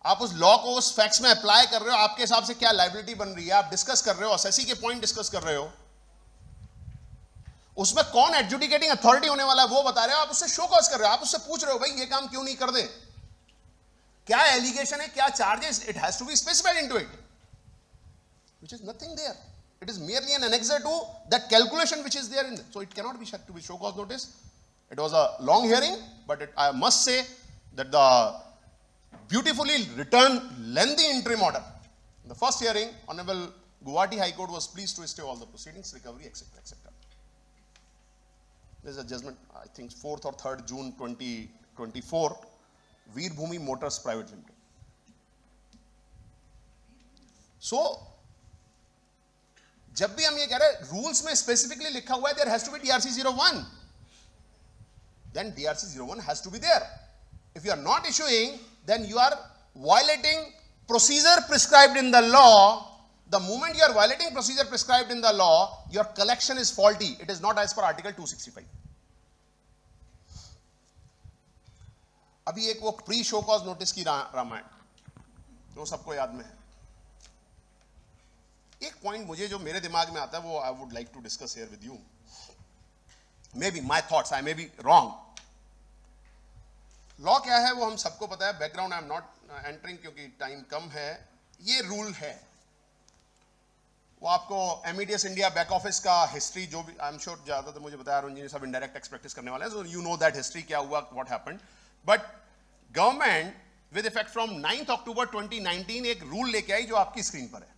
Speaker 2: आप उस लॉ को उस फैक्ट्स में अप्लाई कर रहे हो, आपके हिसाब से क्या लायबिलिटी बन रही है, आप डिस्कस कर रहे हो, असेसी के पॉइंट डिस्कस कर रहे हो, उसमें कौन एडजुडिकेटिंग अथॉरिटी होने वाला है वो बता रहे हो, आप उससे शो कॉज कर रहे हो, आप उससे पूछ रहे हो भाई ये काम क्यों नहीं कर दे, क्या एलिगेशन है, क्या charges, it has to be specified into it, which is nothing there, it is merely an annexure to that calculation which is there in it. So it cannot be to be show cause notice. It was a long hearing, but I must say that the beautifully written lengthy interim order, the first hearing, Honorable Guwahati High Court was pleased to stay all the proceedings, recovery, etc., etc. There is a judgment, I think 4th or 3rd June 2024, Veer Bhumi Motors Private Limited. So जब भी हम ये कह रहे हैं रूल्स में स्पेसिफिकली लिखा हुआ है there has to be DRC 01, then DRC 01 has to be there. If you are not issuing, then you are violating procedure prescribed in the law. The moment you are violating procedure prescribed in the law, your collection is faulty. It is not as per Article 265. अभी एक वो प्री शो कॉज नोटिस की रामायण वो सबको याद में है। एक पॉइंट मुझे जो मेरे दिमाग में आता है वो I would like to discuss here with you, may be my thoughts, I may be wrong. Law क्या है वो हम सबको पता है, background I am not entering क्योंकि टाइम कम है। ये रूल है वो आपको MEDS इंडिया बैक ऑफिस का हिस्ट्री जो भी, आई एम श्योर ज्यादातर मुझे बताया अरुण जी ने, सब इनडायरेक्ट टैक्स प्रैक्टिस करने वाले हैं, so you know that history क्या हुआ, what happened. But government with effect from 9 अक्टूबर 2019 एक रूल लेके आई जो आपकी स्क्रीन पर है।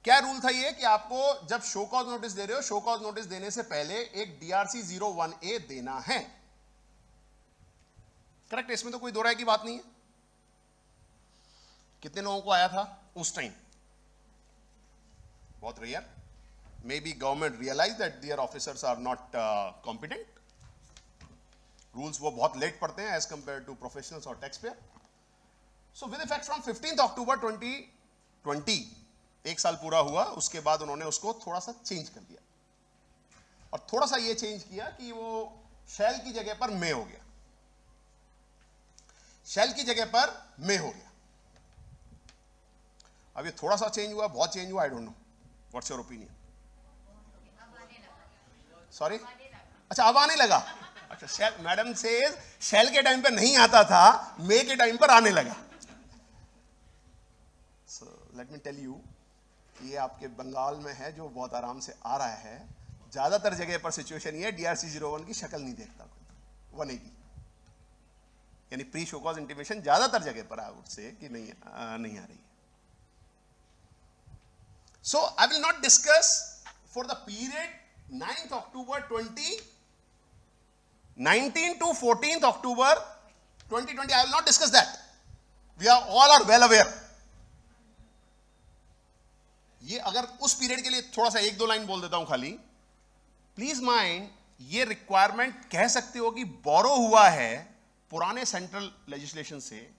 Speaker 2: क्या रूल था ये कि आपको जब शो कॉज नोटिस दे रहे हो, शो कॉज नोटिस देने से पहले एक DRC 01A देना है। करेक्ट, इसमें तो कोई दो राय की बात नहीं है। कितने लोगों को आया था उस टाइम? बहुत rare. Maybe government realise that their officers are not competent. Rules वो बहुत लेट पढ़ते हैं एज कंपेयर टू प्रोफेशनल्स और tax payer. So with effect from 15 October 2020, एक साल पूरा हुआ, उसके बाद उन्होंने उसको थोड़ा सा चेंज कर दिया, और थोड़ा सा ये चेंज किया कि वो शैल की जगह पर मे हो गया, शैल की जगह पर मे हो गया। अब ये थोड़ा सा चेंज हुआ, बहुत चेंज हुआ, I don't know, what's your opinion? Sorry, अच्छा अब आने लगा। अच्छा, मैडम से शेल के टाइम पे नहीं आता था, मे के टाइम पर आने लगा। So let me tell you, ये आपके बंगाल में है जो बहुत आराम से आ रहा है। ज्यादातर जगह पर सिचुएशन ये DRC-01 की शक्ल नहीं देखता कोई 180, यानी प्री शो कॉज इंटीमेशन ज्यादातर जगह पर आई वुड से कि नहीं आ रही है। So I will not discuss for the period 9th October 2019 to 14th October 2020. I will not discuss that. We are all are well aware. ये अगर उस पीरियड के लिए थोड़ा सा एक दो लाइन बोल देता हूं खाली, प्लीज माइंड, ये रिक्वायरमेंट कह सकते हो कि बोरो हुआ है पुराने सेंट्रल लेजिस्लेशन से,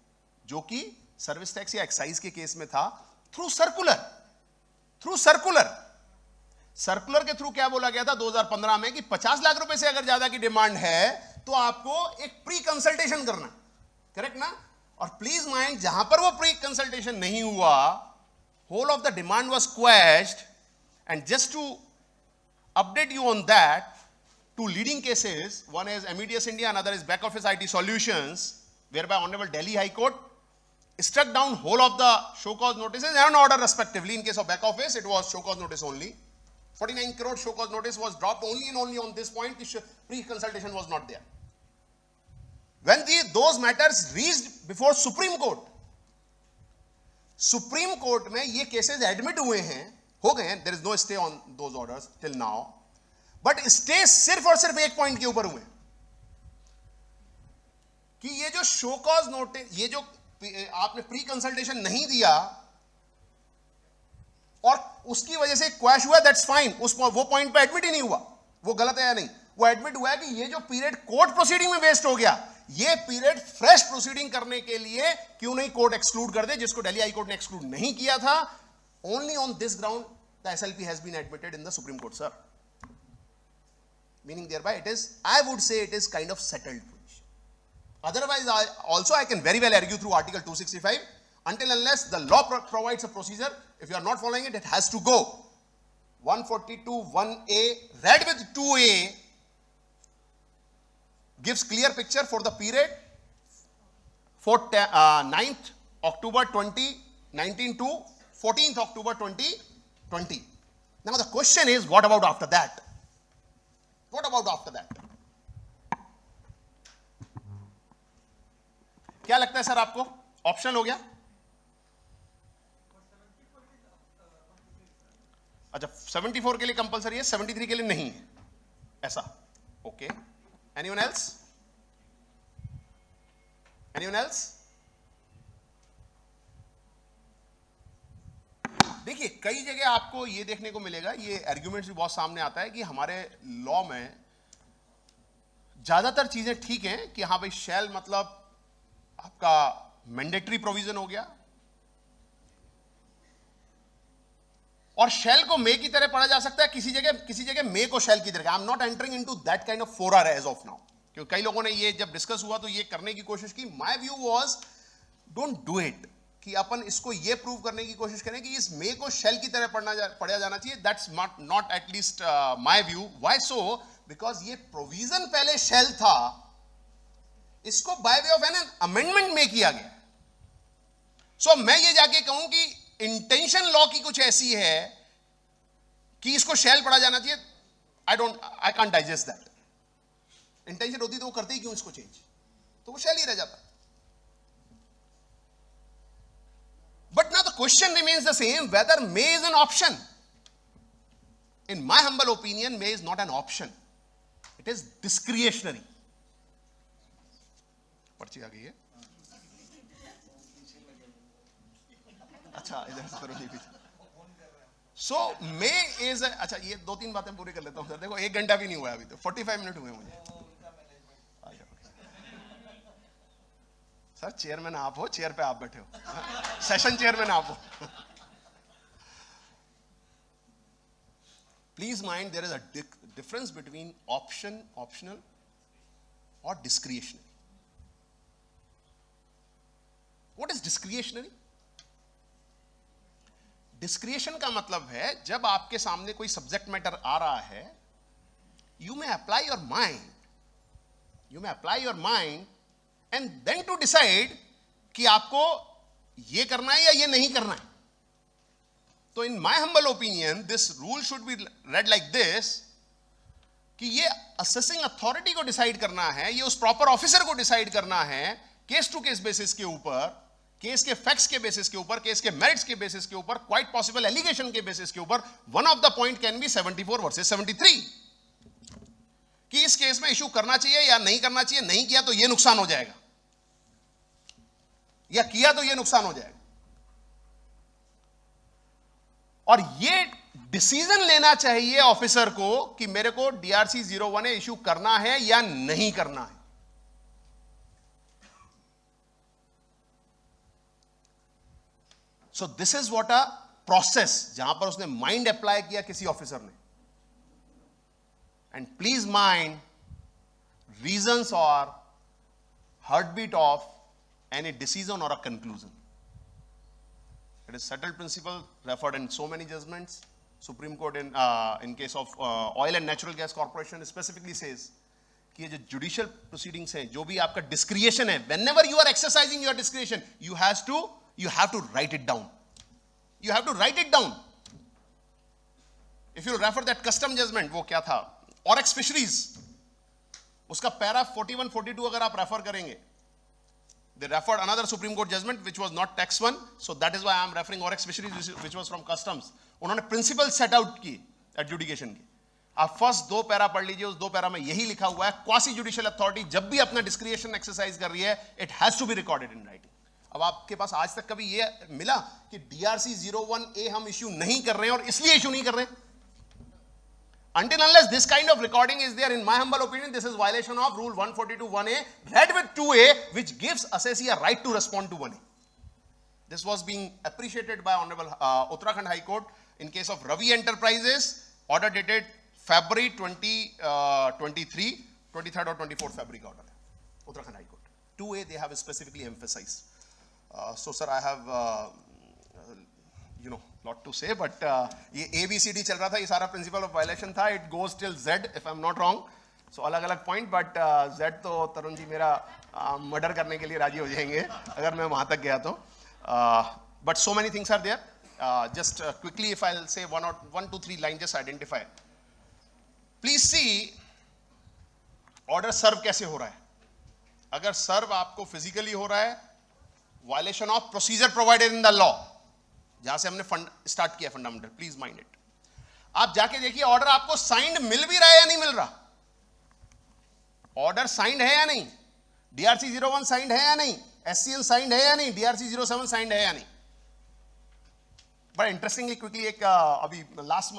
Speaker 2: जो कि सर्विस टैक्स या एक्साइज के केस में था, थ्रू सर्कुलर के थ्रू क्या बोला गया था 2015 में कि 50 लाख रुपए से अगर ज्यादा की डिमांड है तो आपको एक प्री कंसल्टेशन करना, करेक्ट ना? और प्लीज माइंड, जहां पर वो प्री कंसल्टेशन नहीं हुआ, whole of the demand was quashed. And just to update you on that, two leading cases, one is MEDS India, another is Back Office IT Solutions, whereby Honorable Delhi High Court struck down whole of the show cause notices and order respectively. In case of Back Office, it was show cause notice only. 49 crore show cause notice was dropped only and only on this point, pre-consultation was not there. When those matters reached before Supreme Court, Supreme Court में ये केसेस एडमिट हुए हैं, हो गए हैं, there is no stay on those orders till now, but stay सिर्फ और सिर्फ एक पॉइंट के ऊपर हुए कि ये जो शो कॉज नोटिस, ये जो आपने प्री कंसल्टेशन नहीं दिया और उसकी वजह से क्वैश हुआ, दैट्स फाइन, वो पॉइंट पे एडमिट ही नहीं हुआ, वो गलत है या नहीं? वो एडमिट हुआ है कि ये जो पीरियड कोर्ट प्रोसीडिंग में वेस्ट हो गया, ये पीरियड फ्रेश प्रोसीडिंग करने के लिए क्यों नहीं कोर्ट एक्सक्लूड कर दे, जिसको दिल्ली हाई कोर्ट ने एक्सक्लूड नहीं किया था। Only on this ground the SLP has been admitted in the Supreme Court, sir, meaning thereby it is, I would say it is kind of settled position. Otherwise, I can very well argue through Article 265, until unless the law provides a procedure, if you are not following it, it has to go. 142(1)(a) read with 2(a) gives clear picture for the period for 9th October 2019 to 14th October 2020. Now the question is, what about after that? What about after that? क्या लगता है सर आपको? ऑप्शनल हो गया? अच्छा, 74 के लिए कंपलसरी है, 73 के लिए नहीं है, ऐसा? Okay, anyone else? Anyone else? देखिए, कई जगह आपको ये देखने को मिलेगा, ये आर्ग्यूमेंट्स भी बहुत सामने आता है कि हमारे लॉ में ज्यादातर चीजें ठीक हैं कि हाँ भाई, शैल मतलब आपका मैंडेटरी प्रोविजन हो गया, और शेल को मे की तरह पढ़ा जा सकता है, किसी जगह मे को शेल की तरह. I am not entering into that kind of furore as of now, क्योंकि कई लोगों ने ये जब डिस्कस हुआ तो ये करने की कोशिश की. My view was, don't do it, कि अपन इसको ये प्रूव करने की कोशिश करें कि इस मे को शेल की तरह पढ़ा जाना चाहिए. That's not at least my view. Why so? Because ये प्रोविजन पहले शेल था, इसको by way of an amendment में किया गया. सो मैं ये जाके कहूं कि इंटेंशन लॉ की कुछ ऐसी है कि इसको शेल पढ़ा जाना चाहिए, I can't digest that. Intention होती तो वो करते ही क्यों इसको चेंज, तो वो शेल ही रह जाता. But now the question remains the same, whether may is an option. In my humble opinion, may is not an option, it is discretionary. पर्ची आ गई है, अच्छा इधर से करो जी पीछे. सो मे इज, अच्छा ये दो तीन बातें पूरी कर लेता हूं सर. देखो 1 घंटा भी नहीं हुआ अभी तो, 45 मिनट हुए मुझे. सर चेयरमैन आप हो, चेयर पे आप बैठे हो, सेशन चेयरमैन आप हो. Please mind, there is a difference between option, optional और डिस्क्रिएशनरी. What is discretionary? डिस्क्रिएशन का मतलब है जब आपके सामने कोई सब्जेक्ट मैटर आ रहा है, you may apply your mind and then to decide कि आपको ये करना है या ये नहीं करना है. तो in my humble opinion this rule should be read like this कि ये असेसिंग अथॉरिटी को डिसाइड करना है, ये उस प्रॉपर ऑफिसर को डिसाइड करना है, केस टू केस बेसिस के ऊपर, केस के फैक्ट्स के बेसिस के ऊपर, केस के मेरिट्स के बेसिस के ऊपर, क्वाइट पॉसिबल एलिगेशन के बेसिस के ऊपर. One of the point can be 74 versus 73 कि इस केस में इशू करना चाहिए या नहीं करना चाहिए, नहीं किया तो यह नुकसान हो जाएगा या किया तो यह नुकसान हो जाएगा. और ये डिसीजन लेना चाहिए ऑफिसर को कि मेरे को DRC 01A इशू करना है या नहीं करना है. So this is what a process जहां पर उसने माइंड अप्लाई किया किसी ऑफिसर ने. एंड प्लीज माइंड रीजंस और हार्टबीट ऑफ एनी डिसीजन और a conclusion. It is settled principle referred in so many judgments. Supreme Court in case of Oil and Natural Gas Corporation specifically says कि ये जो judicial proceedings हैं, जो भी आपका discretion है, whenever you are exercising your discretion, you have to write it down. You have to write it down. If you refer that custom judgment, वो क्या था? Oryx Fisheries, उसका para 41, 42 अगर आप refer करेंगे, they referred another Supreme Court judgment which was not tax one, so that is why I am referring Oryx Fisheries which was from customs. उन्होंने principle set out की adjudication की. आप फर्स्ट 2 पैरा पढ़ लीजिए, उस 2 पैरा में यही लिखा हुआ है, क्वासी जुडिशियल अथॉरिटी जब भी अपना डिस्क्रिएशन एक्सरसाइज कर रही है, it has to be recorded in writing. अब आपके पास आज तक कभी ये मिला कि DRC 01A हम इश्यू नहीं कर रहे हैं और इसलिए इश्यू नहीं कर रहे हैं? Until unless this kind of recording is there, in my humble opinion, this is violation of Rule 142(1)A, read with 2A, which gives assessee a right to respond to 1A. This was being appreciated by Honorable Uttarakhand High Court in case of Ravi Enterprises, order dated February 2023, 23rd or 24th February का order है, Uttarakhand High Court. 2A they have specifically emphasized. So sir, I have lot to say, but ये ABCD चल रहा था, ये सारा प्रिंसिपल ऑफ वायलेशन था. It goes till Z if I'm not wrong. So अलग अलग पॉइंट, बट Z तो तरुण जी मेरा मर्डर करने के लिए राजी हो जाएंगे अगर मैं वहां तक गया तो. But so many things are there. Just quickly if I say 1 2 3 line just identify. Please see order serve कैसे हो रहा है. अगर सर्व आपको फिजिकली हो रहा है, violation of procedure provided in the law, जहां से हमने स्टार्ट किया फंडामेंटल, प्लीज माइंड इट. आप जाके देखिए ऑर्डर आपको साइंड मिल भी रहा है या नहीं मिल रहा. ऑर्डर साइंड है या नहीं, DRC 01 साइंड है या नहीं, SCN साइंड है या नहीं, DRC 07 साइंड है या नहीं. बड़ा इंटरेस्टिंगली क्विकली एक अभी लास्ट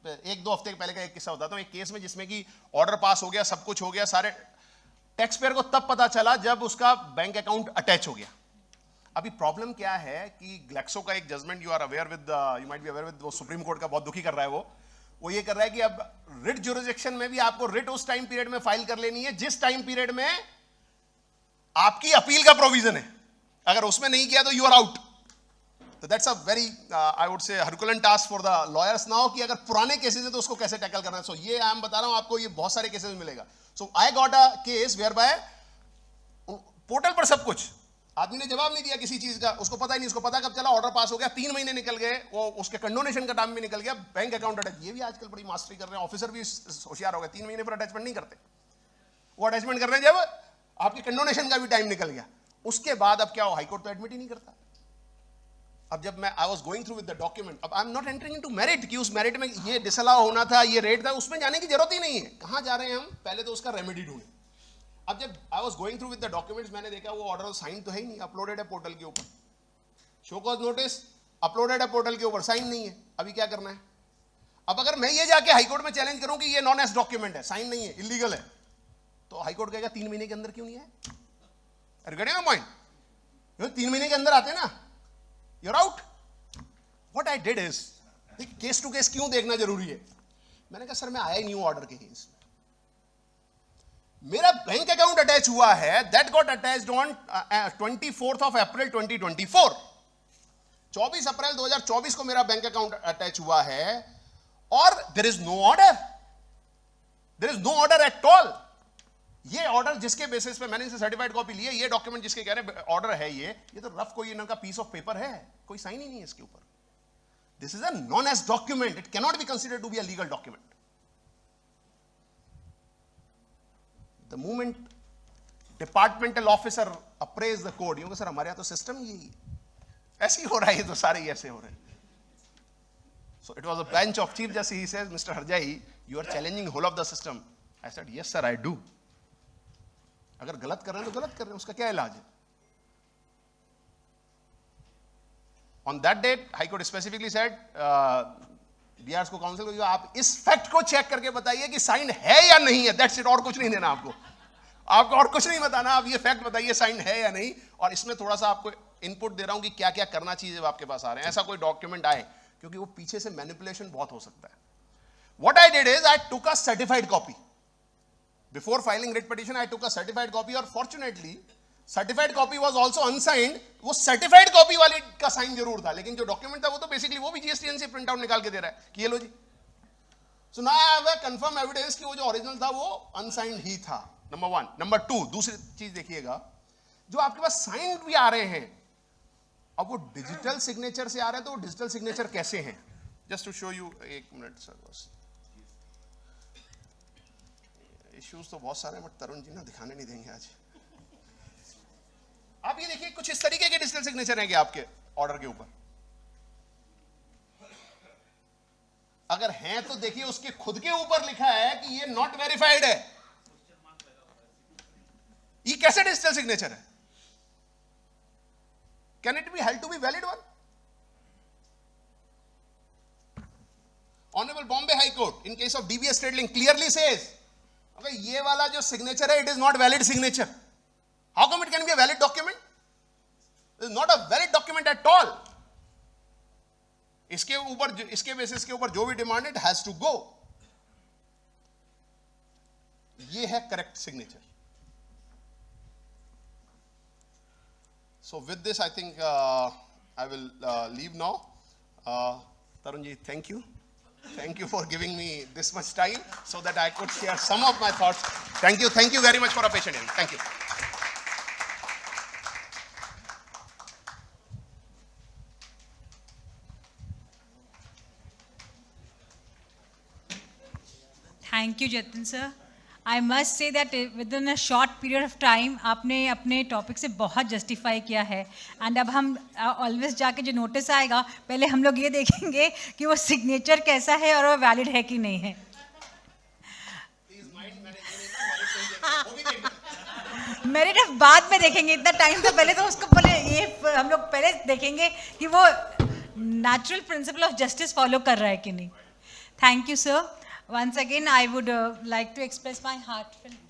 Speaker 2: 1-2 हफ्ते पहले का एक किस्सा बताता हूं. एक केस में जिसमें कि ऑर्डर पास हो गया, सब कुछ हो गया, सारे टैक्स पेयर को तब पता चला जब उसका बैंक अकाउंट अटैच हो गया. अभी प्रॉब्लम क्या है कि ग्लैक्सो का एक judgment you are aware with, you might be aware with, वो सुप्रीम कोर्ट का बहुत दुखी कर रहा है. वो ये कर रहा है कि अब रिट ज्यूरिसडिक्शन में भी आपको रिट उस टाइम पीरियड में फाइल कर लेनी है जिस टाइम पीरियड में आपकी अपील का प्रोविजन है. अगर उसमें नहीं किया तो यू आर आउट. तो that's a very I would say herculean task for the lawyers now कि अगर पुराने केसेस है तो उसको कैसे टैकल करना है. सो ये आई एम बता रहा हूं आपको, ये बहुत सारे केसेस मिलेगा. So I got a case where by portal पर सब कुछ, आदमी ने जवाब नहीं दिया किसी चीज का, उसको पता ही नहीं. उसको पता कब चला, ऑर्डर पास हो गया, 3 महीने निकल गए, वो उसके कंडोनेशन का टाइम भी निकल गया, बैंक अकाउंट अटैच. ये भी आजकल बड़ी मास्टरी कर रहे हैं, ऑफिसर भी होशियार हो गए. 3 महीने पर अटैचमेंट नहीं करते, वो अटैचमेंट कर रहे हैं जब आपके कंडोनेशन का भी टाइम निकल गया. उसके बाद अब क्या हो, हाईकोर्ट तो एडमिट ही नहीं करता. अब जब मैं I was going through with the document, अब I am not entering into merit कि उस मेरिट में ये डिसअलाउ होना था, ये रेट था, उसमें जाने की जरूरत ही नहीं है. कहां जा रहे हैं हम, पहले तो उसका रेमेडी ढूंढे. अब जब आई was going through with the documents, मैंने देखा वो ऑर्डर साइन तो है ही नहीं, अपलोडेड है पोर्टल के ऊपर. शो कॉज नोटिस अपलोडेड है पोर्टल के ऊपर, साइन नहीं है. अभी क्या करना है. अब अगर मैं ये जाके हाईकोर्ट में चैलेंज करूं कि ये नॉन एस डॉक्यूमेंट है, साइन नहीं है, इलीगल है, तो हाईकोर्ट कहेगा 3 महीने के अंदर क्यों नहीं है. अरे गेटिंग माय पॉइंट. 3 महीने के अंदर आते ना, you are out. What I did is, case to case क्यों देखना जरूरी है. मैंने कहा सर मैं आया ही नहीं हूं ऑर्डर के केस, मेरा बैंक अकाउंट अटैच हुआ है, that got attached on 24th of April 2024. 24 अप्रैल 2024 को मेरा बैंक अकाउंट अटैच हुआ है और there is no order, there is no order at all. ये ऑर्डर जिसके बेसिस पे मैंने इसे सर्टिफाइड कॉपी ली है, ये डॉक्यूमेंट जिसके कह रहे हैं ऑर्डर है, ये तो रफ कोई इनका पीस ऑफ पेपर है, कोई साइन ही नहीं है इसके ऊपर। This is a non est document, it cannot be considered to be a legal document. The moment departmental officer apprise the code, क्योंकि सर हमारे यहां तो सिस्टम यही ऐसे ही हो रहा है, ये तो सारे ही ऐसे हो रहे हैं। So it was a bench of chief justice. He says, Mr. Harjai, you are challenging whole of the system. I said, yes sir, I do. अगर गलत कर रहे हैं तो गलत कर रहे हैं, उसका क्या इलाज है? On that date, High Court specifically said, BRs को काउंसिल को आप इस फैक्ट को चेक करके बताइए कि साइन है या नहीं है, दैट्स इट, और कुछ नहीं देना आपको, आपको और कुछ नहीं बताना, आप ये फैक्ट बताइए साइन है या नहीं। और इसमें थोड़ा सा आपको इनपुट दे रहा हूं कि क्या क्या करना चाहिए जब आपके पास आ रहे हैं ऐसा कोई डॉक्यूमेंट आए, क्योंकि वो पीछे से मैनिपुलेशन बहुत हो सकता है। What I did is I took a certified copy. Before filing writ petition, I took a certified copy, और fortunately certified copy was also unsigned. वो certified copy वाले का साइन जरूर था, लेकिन जो डॉक्यूमेंट था वो तो बेसिकली वो भी GSTN से प्रिंट आउट निकाल के दे रहा है कि ये लो जी। So now I have a confirm evidence कि वो जो ओरिजिनल था वो अनसाइंड ही था, नंबर 1। नंबर 2, दूसरी चीज देखिएगा, जो आपके पास साइंड भी आ रहे हैं, अब वो डिजिटल सिग्नेचर से आ रहे हैं, तो वो डिजिटल सिग्नेचर कैसे हैं? जस्ट टू शो यू, एक मिनट सर, बस इश्यूज तो बहुत सारे हैं, बट तरुण जी ना दिखाने नहीं देंगे आज। आप ये देखिए, कुछ इस तरीके के डिजिटल सिग्नेचर हैं कि आपके ऑर्डर के ऊपर, अगर हैं तो देखिए उसके खुद के ऊपर लिखा है कि ये नॉट वेरीफाइड है। ये कैसे डिजिटल सिग्नेचर है? Can it be held to be valid one? Honorable Bombay High Court, in case of DBS Trade Link, clearly says, okay, ये वाला जो signature है, it is not valid signature. How come it can be a valid document? It is not a valid document at all. इसके ऊपर, इसके बेसिस के ऊपर जो भी demand, it has to go. ये है correct signature. So with this, I think I will leave now. Tarun ji, thank you. Thank you for giving me this much time so that I could share some of my thoughts. Thank you. Thank you very much for a patient hearing. Thank you.
Speaker 3: Thank you, Jatin sir. I must say that within a short period of time आपने अपने टॉपिक से बहुत जस्टिफाई किया है। एंड अब हम ऑलवेज जाके जो नोटिस आएगा, पहले हम लोग ये देखेंगे कि वो सिग्नेचर कैसा है और वो वैलिड है कि नहीं है। मेरिट अब बाद में देखेंगे, इतना टाइम तो पहले तो उसको पहले ये हम लोग पहले देखेंगे कि वो natural principle of justice follow कर रहा है कि नहीं। Thank you sir. Once again, I would like to express my heartfelt